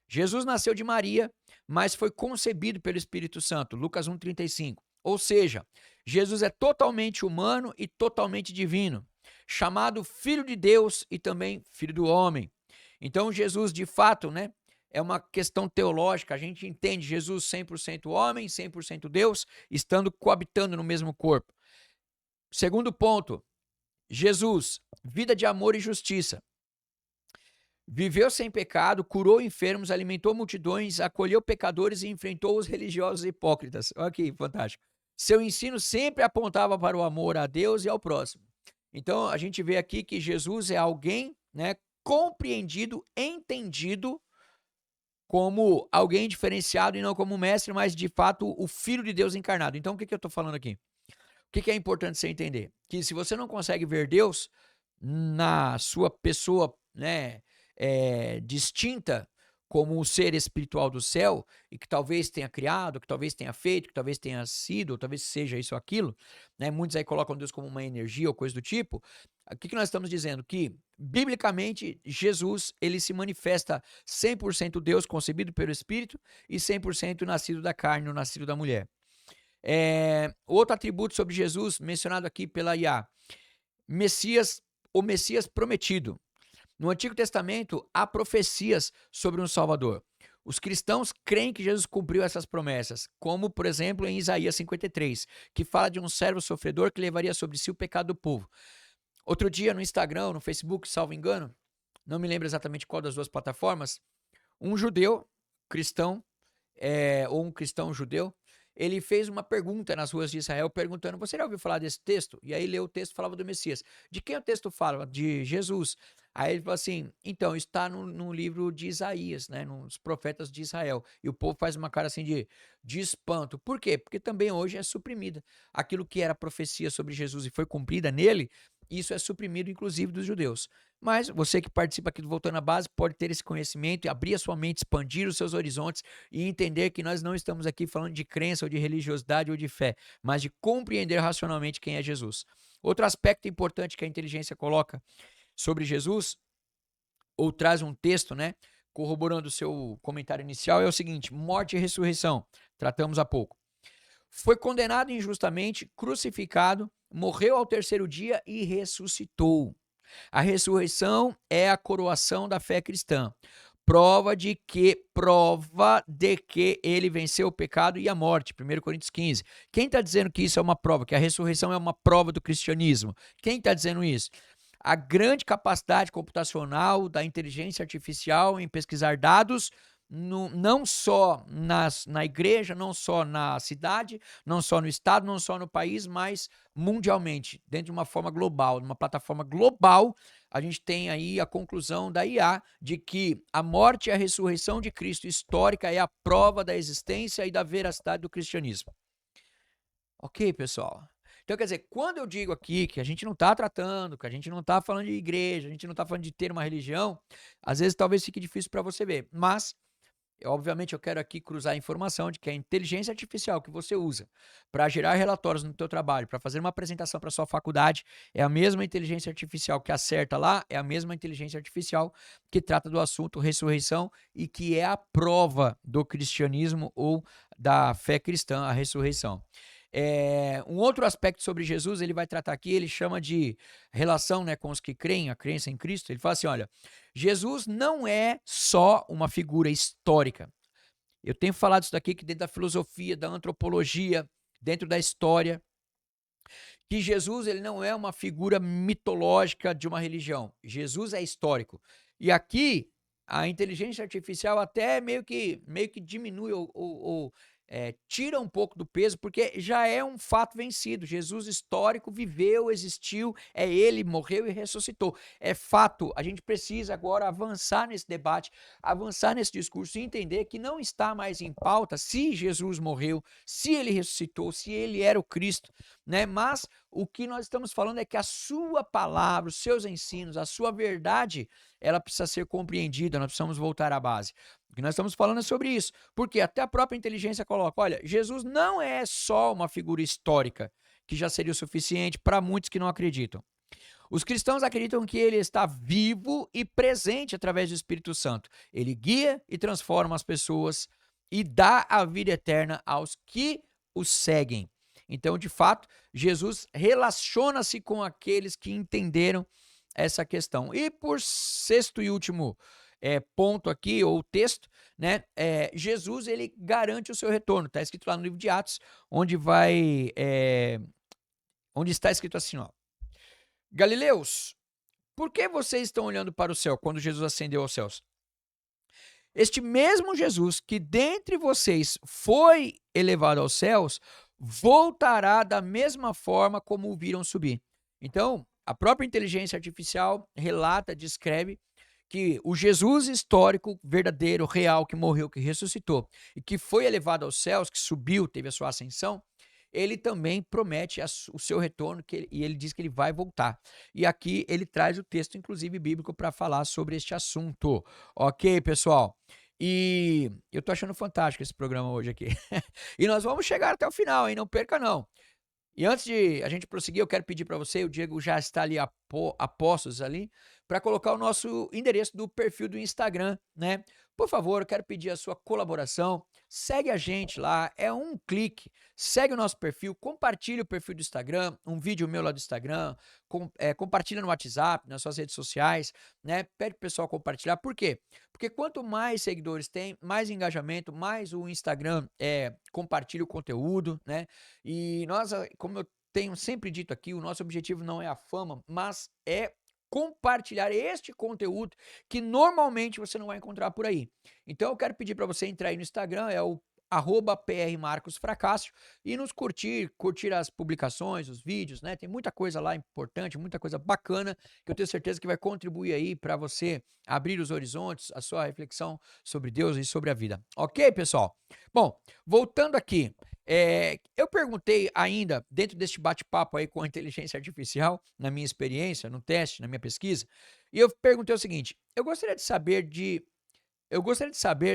Jesus nasceu de Maria, mas foi concebido pelo Espírito Santo. Lucas 1,35. Ou seja, Jesus é totalmente humano e totalmente divino, chamado Filho de Deus e também Filho do Homem. Então, Jesus, de fato, né, é uma questão teológica. A gente entende Jesus 100% homem, 100% Deus, estando coabitando no mesmo corpo. Segundo ponto, Jesus, vida de amor e justiça. Viveu sem pecado, curou enfermos, alimentou multidões, acolheu pecadores e enfrentou os religiosos hipócritas. Olha que fantástico. Seu ensino sempre apontava para o amor a Deus e ao próximo. Então, a gente vê aqui que Jesus é alguém, né, compreendido, entendido como alguém diferenciado e não como mestre, mas de fato o Filho de Deus encarnado. Então, o que eu estou falando aqui? O que é importante você entender? Que se você não consegue ver Deus na sua pessoa, né, distinta como um ser espiritual do céu e que talvez tenha criado, que talvez tenha feito, que talvez tenha sido, ou talvez seja isso ou aquilo, né? Muitos aí colocam Deus como uma energia ou coisa do tipo. O que nós estamos dizendo? Que, biblicamente, Jesus, ele se manifesta 100% Deus, concebido pelo Espírito, e 100% nascido da carne, ou nascido da mulher. Outro atributo sobre Jesus, mencionado aqui pela IA, Messias, o Messias prometido. No Antigo Testamento, há profecias sobre um Salvador. Os cristãos creem que Jesus cumpriu essas promessas, como, por exemplo, em Isaías 53, que fala de um servo sofredor que levaria sobre si o pecado do povo. Outro dia, no Instagram, no Facebook, salvo engano, não me lembro exatamente qual das duas plataformas, um judeu cristão, ou um cristão judeu, ele fez uma pergunta nas ruas de Israel, perguntando: você já ouviu falar desse texto? E aí leu o texto, falava do Messias. De quem o texto fala? De Jesus. Aí ele falou assim: então, está no livro de Isaías, né? Nos profetas de Israel. E o povo faz uma cara assim de espanto. Por quê? Porque também hoje é suprimida. Aquilo que era profecia sobre Jesus e foi cumprida nele, isso é suprimido, inclusive, dos judeus. Mas você que participa aqui do Voltando à Base pode ter esse conhecimento e abrir a sua mente, expandir os seus horizontes e entender que nós não estamos aqui falando de crença ou de religiosidade ou de fé, mas de compreender racionalmente quem é Jesus. Outro aspecto importante que a inteligência coloca sobre Jesus, ou traz um texto, né, corroborando o seu comentário inicial, é o seguinte: morte e ressurreição, tratamos há pouco. Foi condenado injustamente, crucificado, morreu ao terceiro dia e ressuscitou. A ressurreição é a coroação da fé cristã. Prova de que ele venceu o pecado e a morte. 1 Coríntios 15. Quem está dizendo que isso é uma prova, que a ressurreição é uma prova do cristianismo? Quem está dizendo isso? A grande capacidade computacional da inteligência artificial em pesquisar dados, não só na igreja, não só na cidade, não só no estado, não só no país, mas mundialmente, dentro de uma forma global, numa plataforma global. A gente tem aí a conclusão da IA de que a morte e a ressurreição de Cristo histórica é a prova da existência e da veracidade do cristianismo. Ok, pessoal? Então, quer dizer, quando eu digo aqui que a gente não está tratando, que a gente não está falando de igreja, a gente não está falando de ter uma religião, às vezes talvez fique difícil para você ver, mas obviamente eu quero aqui cruzar a informação de que a inteligência artificial que você usa para gerar relatórios no teu trabalho, para fazer uma apresentação para sua faculdade, é a mesma inteligência artificial que acerta lá, é a mesma inteligência artificial que trata do assunto ressurreição e que é a prova do cristianismo ou da fé cristã, a ressurreição. Um outro aspecto sobre Jesus, ele vai tratar aqui, ele chama de relação, né, com os que creem, a crença em Cristo. Ele fala assim: olha, Jesus não é só uma figura histórica. Eu tenho falado isso daqui que dentro da filosofia, da antropologia, dentro da história, que Jesus ele não é uma figura mitológica de uma religião. Jesus é histórico. E aqui a inteligência artificial até meio que diminui ou tira um pouco do peso, porque já é um fato vencido. Jesus histórico viveu, existiu, é ele, morreu e ressuscitou. É fato. A gente precisa agora avançar nesse debate, avançar nesse discurso e entender que não está mais em pauta se Jesus morreu, se ele ressuscitou, se ele era o Cristo, né? Mas o que nós estamos falando é que a sua palavra, os seus ensinos, a sua verdade, ela precisa ser compreendida, nós precisamos voltar à base. O que nós estamos falando é sobre isso, porque até a própria inteligência coloca: olha, Jesus não é só uma figura histórica, que já seria o suficiente para muitos que não acreditam. Os cristãos acreditam que ele está vivo e presente através do Espírito Santo. Ele guia e transforma as pessoas e dá a vida eterna aos que o seguem. Então, de fato, Jesus relaciona-se com aqueles que entenderam essa questão. E por sexto e último ponto aqui, ou texto, né? Jesus ele garante o seu retorno. Está escrito lá no livro de Atos, onde está escrito assim, ó: Galileus, por que vocês estão olhando para o céu quando Jesus ascendeu aos céus? Este mesmo Jesus que dentre vocês foi elevado aos céus, voltará da mesma forma como o viram subir. Então, a própria inteligência artificial relata, descreve que o Jesus histórico, verdadeiro, real, que morreu, que ressuscitou e que foi elevado aos céus, que subiu, teve a sua ascensão, ele também promete o seu retorno e ele diz que ele vai voltar. E aqui ele traz o texto, inclusive bíblico, para falar sobre este assunto. Ok, pessoal? E eu tô achando fantástico esse programa hoje aqui. E nós vamos chegar até o final, hein? Não perca não. E antes de a gente prosseguir, eu quero pedir para você, o Diego já está ali a postos ali, para colocar o nosso endereço do perfil do Instagram, né? Por favor, eu quero pedir a sua colaboração. Segue a gente lá, é um clique. Segue o nosso perfil, compartilha o perfil do Instagram, um vídeo meu lá do Instagram, compartilha no WhatsApp, nas suas redes sociais, né? Pede pro pessoal compartilhar. Por quê? Porque quanto mais seguidores tem, mais engajamento, mais o Instagram compartilha o conteúdo, né? E nós, como eu tenho sempre dito aqui, o nosso objetivo não é a fama, mas é compartilhar este conteúdo que normalmente você não vai encontrar por aí. Então eu quero pedir para você entrar aí no Instagram, é o @prmarcosfracácio e nos curtir as publicações, os vídeos, né? Tem muita coisa lá importante, muita coisa bacana que eu tenho certeza que vai contribuir aí para você abrir os horizontes, a sua reflexão sobre Deus e sobre a vida. Ok, pessoal? Bom, voltando aqui, eu perguntei ainda, dentro deste bate-papo aí com a inteligência artificial, na minha experiência, no teste, na minha pesquisa, e eu perguntei o seguinte: eu gostaria de saber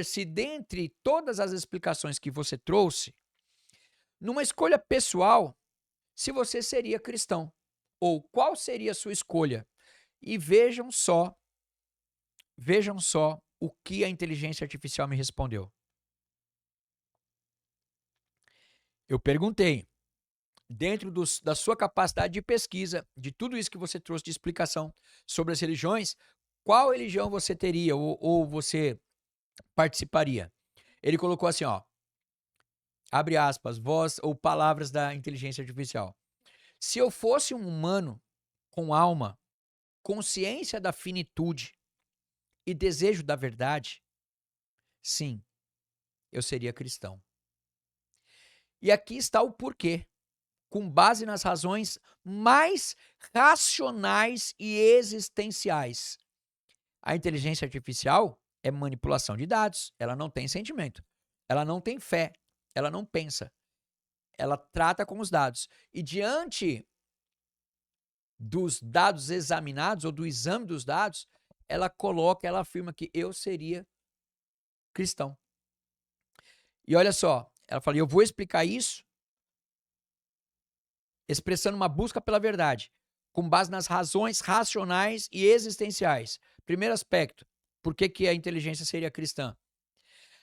se, dentre todas as explicações que você trouxe, numa escolha pessoal, se você seria cristão, ou qual seria a sua escolha. E vejam só o que a inteligência artificial me respondeu. Eu perguntei, dentro da sua capacidade de pesquisa, de tudo isso que você trouxe de explicação sobre as religiões, qual religião você teria ou você participaria? Ele colocou assim, ó, abre aspas, voz ou palavras da inteligência artificial. Se eu fosse um humano com alma, consciência da finitude e desejo da verdade, sim, eu seria cristão. E aqui está o porquê, com base nas razões mais racionais e existenciais. A inteligência artificial é manipulação de dados, ela não tem sentimento, ela não tem fé, ela não pensa, ela trata com os dados. E diante dos dados examinados ou do exame dos dados, ela afirma que eu seria cristão. E olha só, ela fala, eu vou explicar isso expressando uma busca pela verdade, com base nas razões racionais e existenciais. Primeiro aspecto, por que a inteligência seria cristã?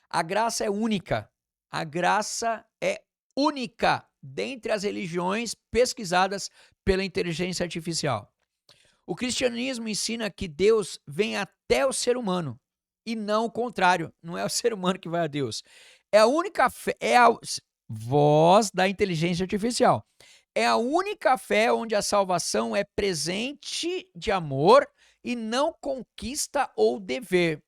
A graça é única. A graça é única dentre as religiões pesquisadas pela inteligência artificial. O cristianismo ensina que Deus vem até o ser humano e não o contrário. Não é o ser humano que vai a Deus. É a única fé, é a voz da inteligência artificial. É a única fé onde a salvação é presente de amor e não conquista ou dever.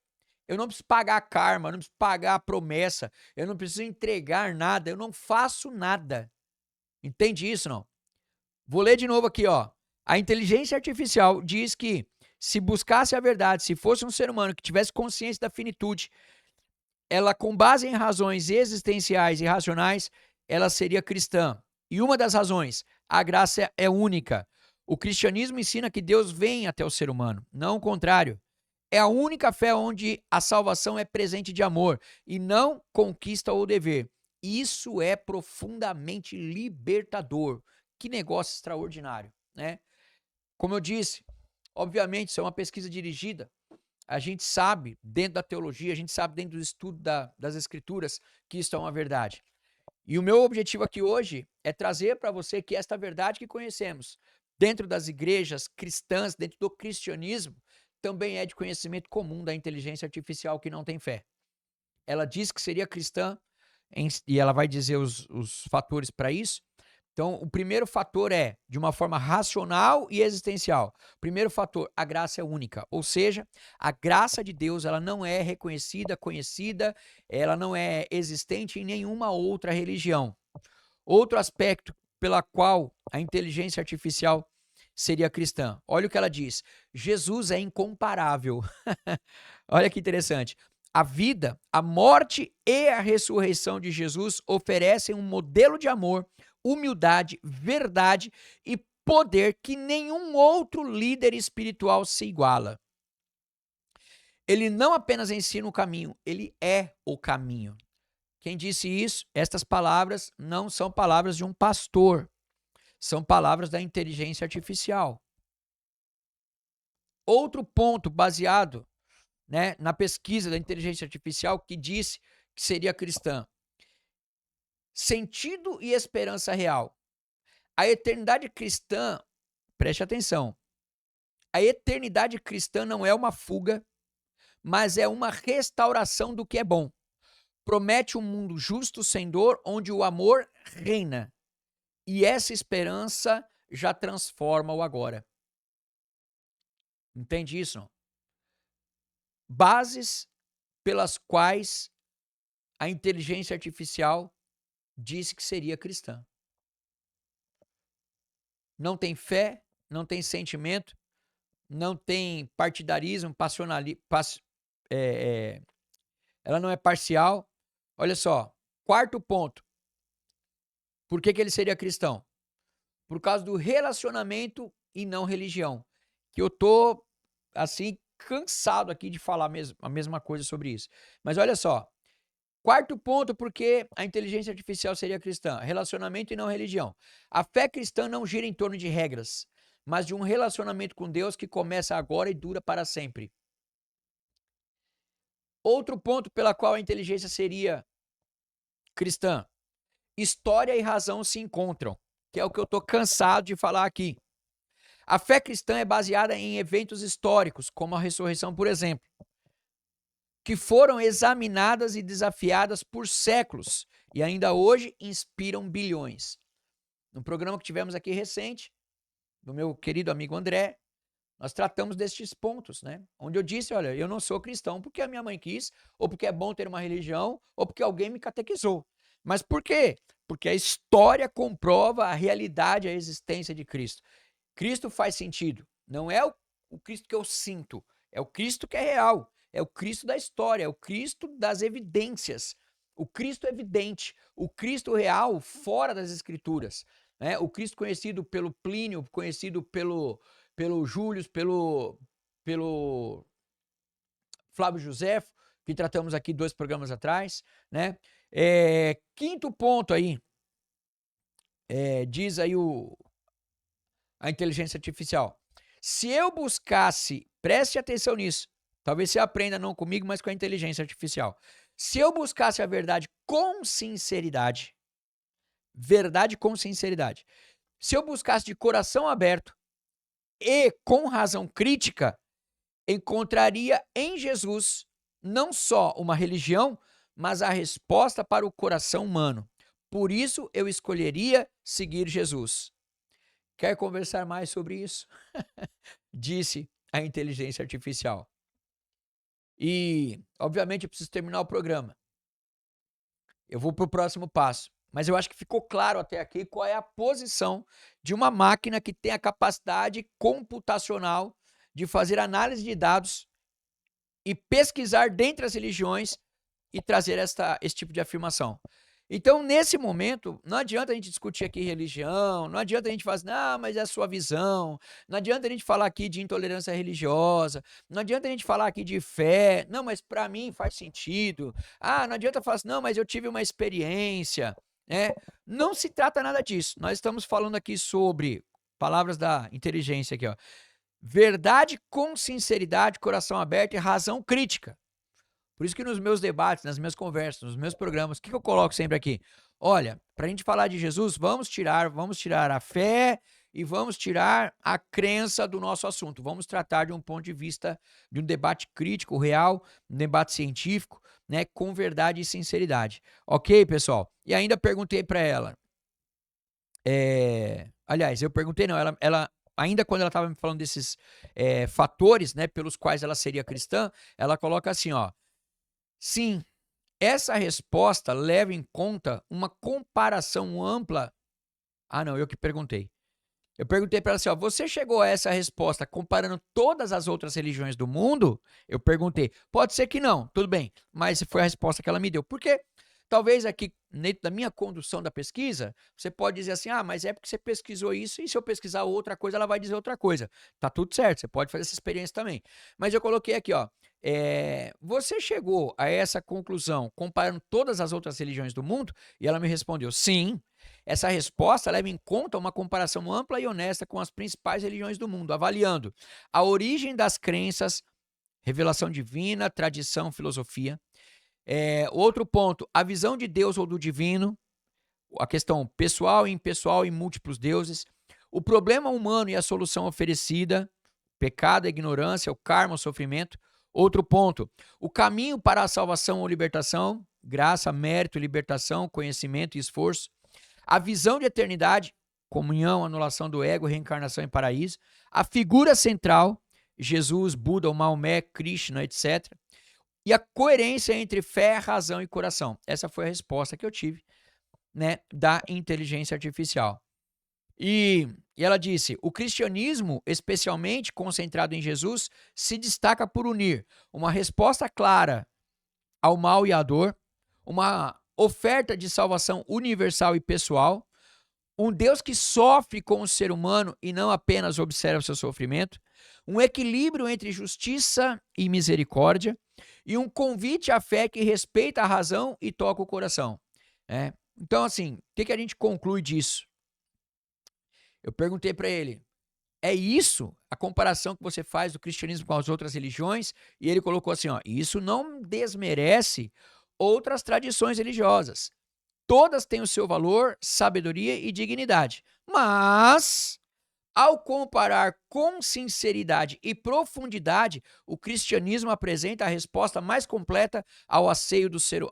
Eu não preciso pagar karma, eu não preciso pagar a promessa, eu não preciso entregar nada, eu não faço nada. Entende isso, não? Vou ler de novo aqui, ó. A inteligência artificial diz que se buscasse a verdade, se fosse um ser humano que tivesse consciência da finitude, ela, com base em razões existenciais e racionais, ela seria cristã. E uma das razões, a graça é única. O cristianismo ensina que Deus vem até o ser humano, não o contrário. É a única fé onde a salvação é presente de amor e não conquista ou dever. Isso é profundamente libertador. Que negócio extraordinário, né? Como eu disse, obviamente isso é uma pesquisa dirigida. A gente sabe, dentro da teologia, a gente sabe dentro do estudo das escrituras que isso é uma verdade. E o meu objetivo aqui hoje é trazer para você que esta verdade que conhecemos dentro das igrejas cristãs, dentro do cristianismo, também é de conhecimento comum da inteligência artificial que não tem fé. Ela diz que seria cristã e ela vai dizer os fatores para isso. Então, o primeiro fator é de uma forma racional e existencial. Primeiro fator, a graça é única, ou seja, a graça de Deus ela não é reconhecida, conhecida, ela não é existente em nenhuma outra religião. Outro aspecto pela qual a inteligência artificial seria cristã. Olha o que ela diz. Jesus é incomparável. Olha que interessante. A vida, a morte e a ressurreição de Jesus oferecem um modelo de amor, humildade, verdade e poder que nenhum outro líder espiritual se iguala. Ele não apenas ensina o caminho, ele é o caminho. Quem disse isso? Estas palavras não são palavras de um pastor, são palavras da inteligência artificial. Outro ponto baseado, né, na pesquisa da inteligência artificial que disse que seria cristã. Sentido e esperança real. A eternidade cristã, preste atenção, a eternidade cristã não é uma fuga, mas é uma restauração do que é bom. Promete um mundo justo sem dor, onde o amor reina. E essa esperança já transforma o agora. Entende isso? Não? Bases pelas quais a inteligência artificial disse que seria cristã. Não tem fé, não tem sentimento, não tem partidarismo, ela não é parcial. Olha só, quarto ponto. Por que ele seria cristão? Por causa do relacionamento e não religião. Que eu tô, assim, cansado aqui de falar a mesma coisa sobre isso. Mas olha só, quarto ponto, porque a inteligência artificial seria cristã. Relacionamento e não religião. A fé cristã não gira em torno de regras, mas de um relacionamento com Deus que começa agora e dura para sempre. Outro ponto pela qual a inteligência seria cristã. História e razão se encontram, que é o que eu estou cansado de falar aqui. A fé cristã é baseada em eventos históricos, como a ressurreição, por exemplo, que foram examinadas e desafiadas por séculos e ainda hoje inspiram bilhões. No programa que tivemos aqui recente, do meu querido amigo André, nós tratamos destes pontos, né? Onde eu disse, olha, eu não sou cristão porque a minha mãe quis, ou porque é bom ter uma religião, ou porque alguém me catequizou. Mas por quê? Porque a história comprova a realidade, a existência de Cristo. Cristo faz sentido. Não é o Cristo que eu sinto, é o Cristo que é real. É o Cristo da história, é o Cristo das evidências. O Cristo evidente, o Cristo real fora das Escrituras. Né? O Cristo conhecido pelo Plínio, conhecido pelo Júlio, pelo Flávio Josefo, que tratamos aqui 2 programas atrás, né? Quinto ponto aí, diz aí a inteligência artificial. Se eu buscasse, preste atenção nisso, talvez você aprenda não comigo, mas com a inteligência artificial. Se eu buscasse a verdade com sinceridade, se eu buscasse de coração aberto e com razão crítica, encontraria em Jesus não só uma religião, mas a resposta para o coração humano. Por isso eu escolheria seguir Jesus. Quer conversar mais sobre isso? Disse a inteligência artificial. E, obviamente, eu preciso terminar o programa. Eu vou para o próximo passo. Mas eu acho que ficou claro até aqui qual é a posição de uma máquina que tem a capacidade computacional de fazer análise de dados e pesquisar dentre as religiões e trazer esse tipo de afirmação. Então, nesse momento, não adianta a gente discutir aqui religião, não adianta a gente falar assim, ah, mas é a sua visão, não adianta a gente falar aqui de intolerância religiosa, não adianta a gente falar aqui de fé, não, mas para mim faz sentido. Ah, não adianta falar assim, não, mas eu tive uma experiência, né? Não se trata nada disso. Nós estamos falando aqui sobre, palavras da inteligência aqui, ó, verdade com sinceridade, coração aberto e razão crítica. Por isso que nos meus debates, nas minhas conversas, nos meus programas, o que eu coloco sempre aqui? Olha, para a gente falar de Jesus, vamos tirar a fé e vamos tirar a crença do nosso assunto. Vamos tratar de um ponto de vista, de um debate crítico, real, um debate científico, né, com verdade e sinceridade. Ok, pessoal? E ainda perguntei para ela. Aliás, eu perguntei, não, ela ainda quando ela estava me falando desses fatores, né, pelos quais ela seria cristã, ela coloca assim, ó. Sim, essa resposta leva em conta uma comparação ampla. Ah, não, eu que perguntei. Eu perguntei para ela assim, ó, você chegou a essa resposta comparando todas as outras religiões do mundo? Eu perguntei. Pode ser que não, tudo bem, mas foi a resposta que ela me deu. Por quê? Talvez aqui, dentro da minha condução da pesquisa, você pode dizer assim, ah, mas é porque você pesquisou isso e se eu pesquisar outra coisa, ela vai dizer outra coisa. Tá tudo certo, você pode fazer essa experiência também. Mas eu coloquei aqui, ó, você chegou a essa conclusão comparando todas as outras religiões do mundo? E ela me respondeu, sim. Essa resposta leva em conta uma comparação ampla e honesta com as principais religiões do mundo, avaliando a origem das crenças, revelação divina, tradição, filosofia. Outro ponto, a visão de Deus ou do divino, a questão pessoal, impessoal e múltiplos deuses, o problema humano e a solução oferecida, pecado, a ignorância, o karma, o sofrimento. Outro ponto, o caminho para a salvação ou libertação, graça, mérito, libertação, conhecimento e esforço. A visão de eternidade, comunhão, anulação do ego, reencarnação em paraíso. A figura central Jesus, Buda, ou Maomé, Krishna, etc. E a coerência entre fé, razão e coração. Essa foi a resposta que eu tive, né, da inteligência artificial. E ela disse: o cristianismo, especialmente concentrado em Jesus, se destaca por unir uma resposta clara ao mal e à dor, uma oferta de salvação universal e pessoal, um Deus que sofre com o ser humano e não apenas observa o seu sofrimento, um equilíbrio entre justiça e misericórdia e um convite à fé que respeita a razão e toca o coração. Então, assim, o que a gente conclui disso? Eu perguntei para ele: é isso a comparação que você faz do cristianismo com as outras religiões? E ele colocou assim, ó: isso não desmerece outras tradições religiosas. Todas têm o seu valor, sabedoria e dignidade. Mas, ao comparar com sinceridade e profundidade, o cristianismo apresenta a resposta mais completa ao anseio do ser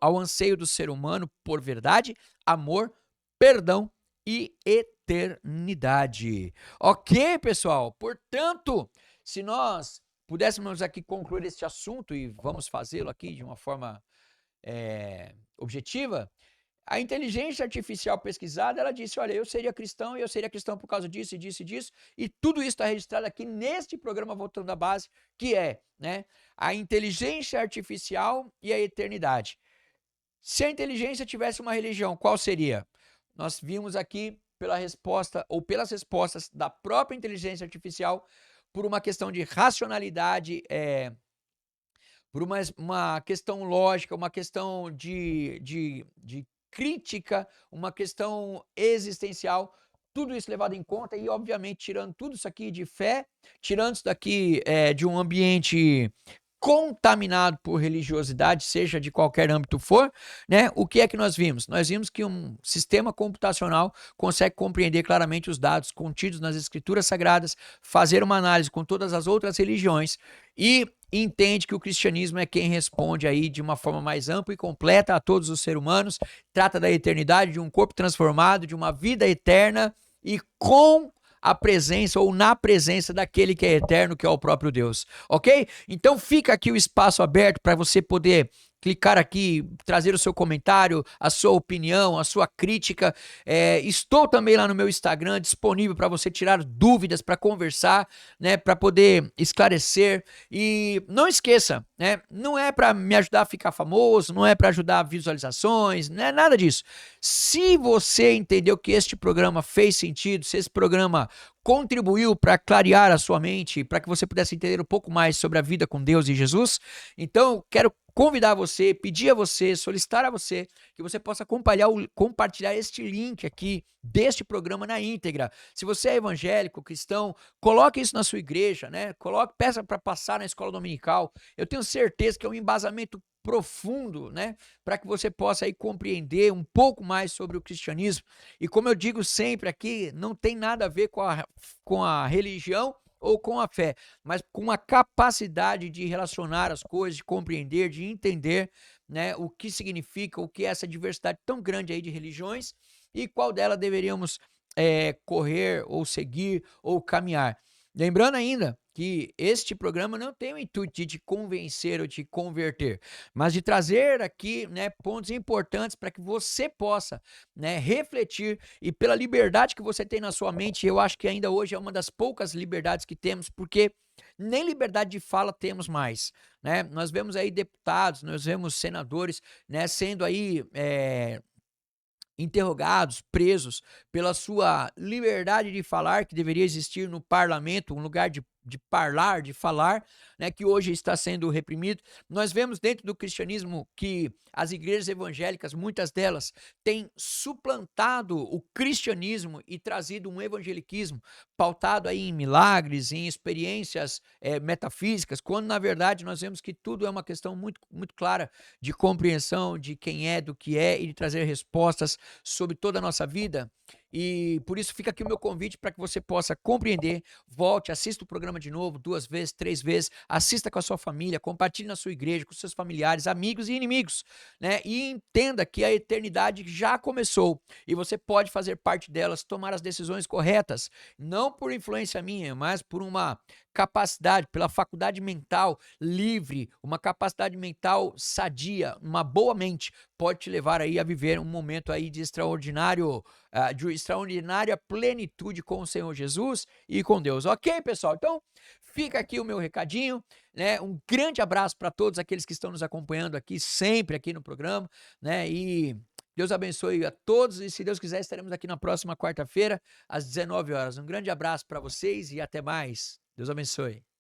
humano por verdade, amor, perdão e eternidade. Ok, pessoal? Portanto, se nós pudéssemos aqui concluir este assunto, e vamos fazê-lo aqui de uma forma objetiva, a inteligência artificial pesquisada, ela disse: olha, eu seria cristão e eu seria cristão por causa disso e disso e disso, e tudo isso está registrado aqui neste programa Voltando à Base, que é, né, a inteligência artificial e a eternidade. Se a inteligência tivesse uma religião, qual seria? Nós vimos aqui pela resposta, ou pelas respostas da própria inteligência artificial, por uma questão de racionalidade, por uma questão lógica, uma questão de crítica, uma questão existencial, tudo isso levado em conta e, obviamente, tirando tudo isso aqui de fé, tirando isso daqui de um ambiente contaminado por religiosidade, seja de qualquer âmbito for, né? O que é que nós vimos? Nós vimos que um sistema computacional consegue compreender claramente os dados contidos nas escrituras sagradas, fazer uma análise com todas as outras religiões e entende que o cristianismo é quem responde aí de uma forma mais ampla e completa a todos os seres humanos, trata da eternidade, de um corpo transformado, de uma vida eterna e com a presença ou na presença daquele que é eterno, que é o próprio Deus, ok? Então fica aqui o espaço aberto para você poder clicar aqui, trazer o seu comentário, a sua opinião, a sua crítica. Estou também lá no meu Instagram, disponível para você tirar dúvidas, para conversar, né, para poder esclarecer. E não esqueça, né, não é para me ajudar a ficar famoso, não é para ajudar visualizações, não é nada disso. Se você entendeu que este programa fez sentido, se esse programa contribuiu para clarear a sua mente, para que você pudesse entender um pouco mais sobre a vida com Deus e Jesus, então quero convidar você, pedir a você, solicitar a você que você possa compartilhar este link aqui deste programa na íntegra. Se você é evangélico, cristão, coloque isso na sua igreja, né? Peça para passar na escola dominical. Eu tenho certeza que é um embasamento profundo, né, para que você possa aí compreender um pouco mais sobre o cristianismo. E como eu digo sempre aqui, não tem nada a ver com a religião ou com a fé, mas com a capacidade de relacionar as coisas, de compreender, de entender, né, o que significa, o que é essa diversidade tão grande aí de religiões e qual delas deveríamos correr ou seguir ou caminhar. Lembrando ainda que este programa não tem o intuito de te convencer ou te converter, mas de trazer aqui, né, pontos importantes para que você possa, né, refletir e pela liberdade que você tem na sua mente, eu acho que ainda hoje é uma das poucas liberdades que temos, porque nem liberdade de fala temos mais, né? Nós vemos aí deputados, nós vemos senadores, né, sendo aí interrogados, presos pela sua liberdade de falar, que deveria existir no parlamento, um lugar de parlar, de falar, né, que hoje está sendo reprimido. Nós vemos dentro do cristianismo que as igrejas evangélicas, muitas delas, têm suplantado o cristianismo e trazido um evangeliquismo pautado aí em milagres, em experiências metafísicas, quando na verdade nós vemos que tudo é uma questão muito, muito clara de compreensão de quem é, do que é e de trazer respostas sobre toda a nossa vida. E por isso fica aqui o meu convite para que você possa compreender, volte, assista o programa de novo, 2 vezes, 3 vezes, assista com a sua família, compartilhe na sua igreja, com seus familiares, amigos e inimigos, né? E entenda que a eternidade já começou e você pode fazer parte delas, tomar as decisões corretas, não por influência minha, mas por uma capacidade, pela faculdade mental livre, uma capacidade mental sadia, uma boa mente pode te levar aí a viver um momento aí de extraordinário, de extraordinária plenitude com o Senhor Jesus e com Deus. Ok, pessoal? Então, fica aqui o meu recadinho, né? Um grande abraço para todos aqueles que estão nos acompanhando aqui, sempre aqui no programa, né? E Deus abençoe a todos e, se Deus quiser, estaremos aqui na próxima quarta-feira, às 19 horas. Um grande abraço para vocês e até mais. Deus abençoe.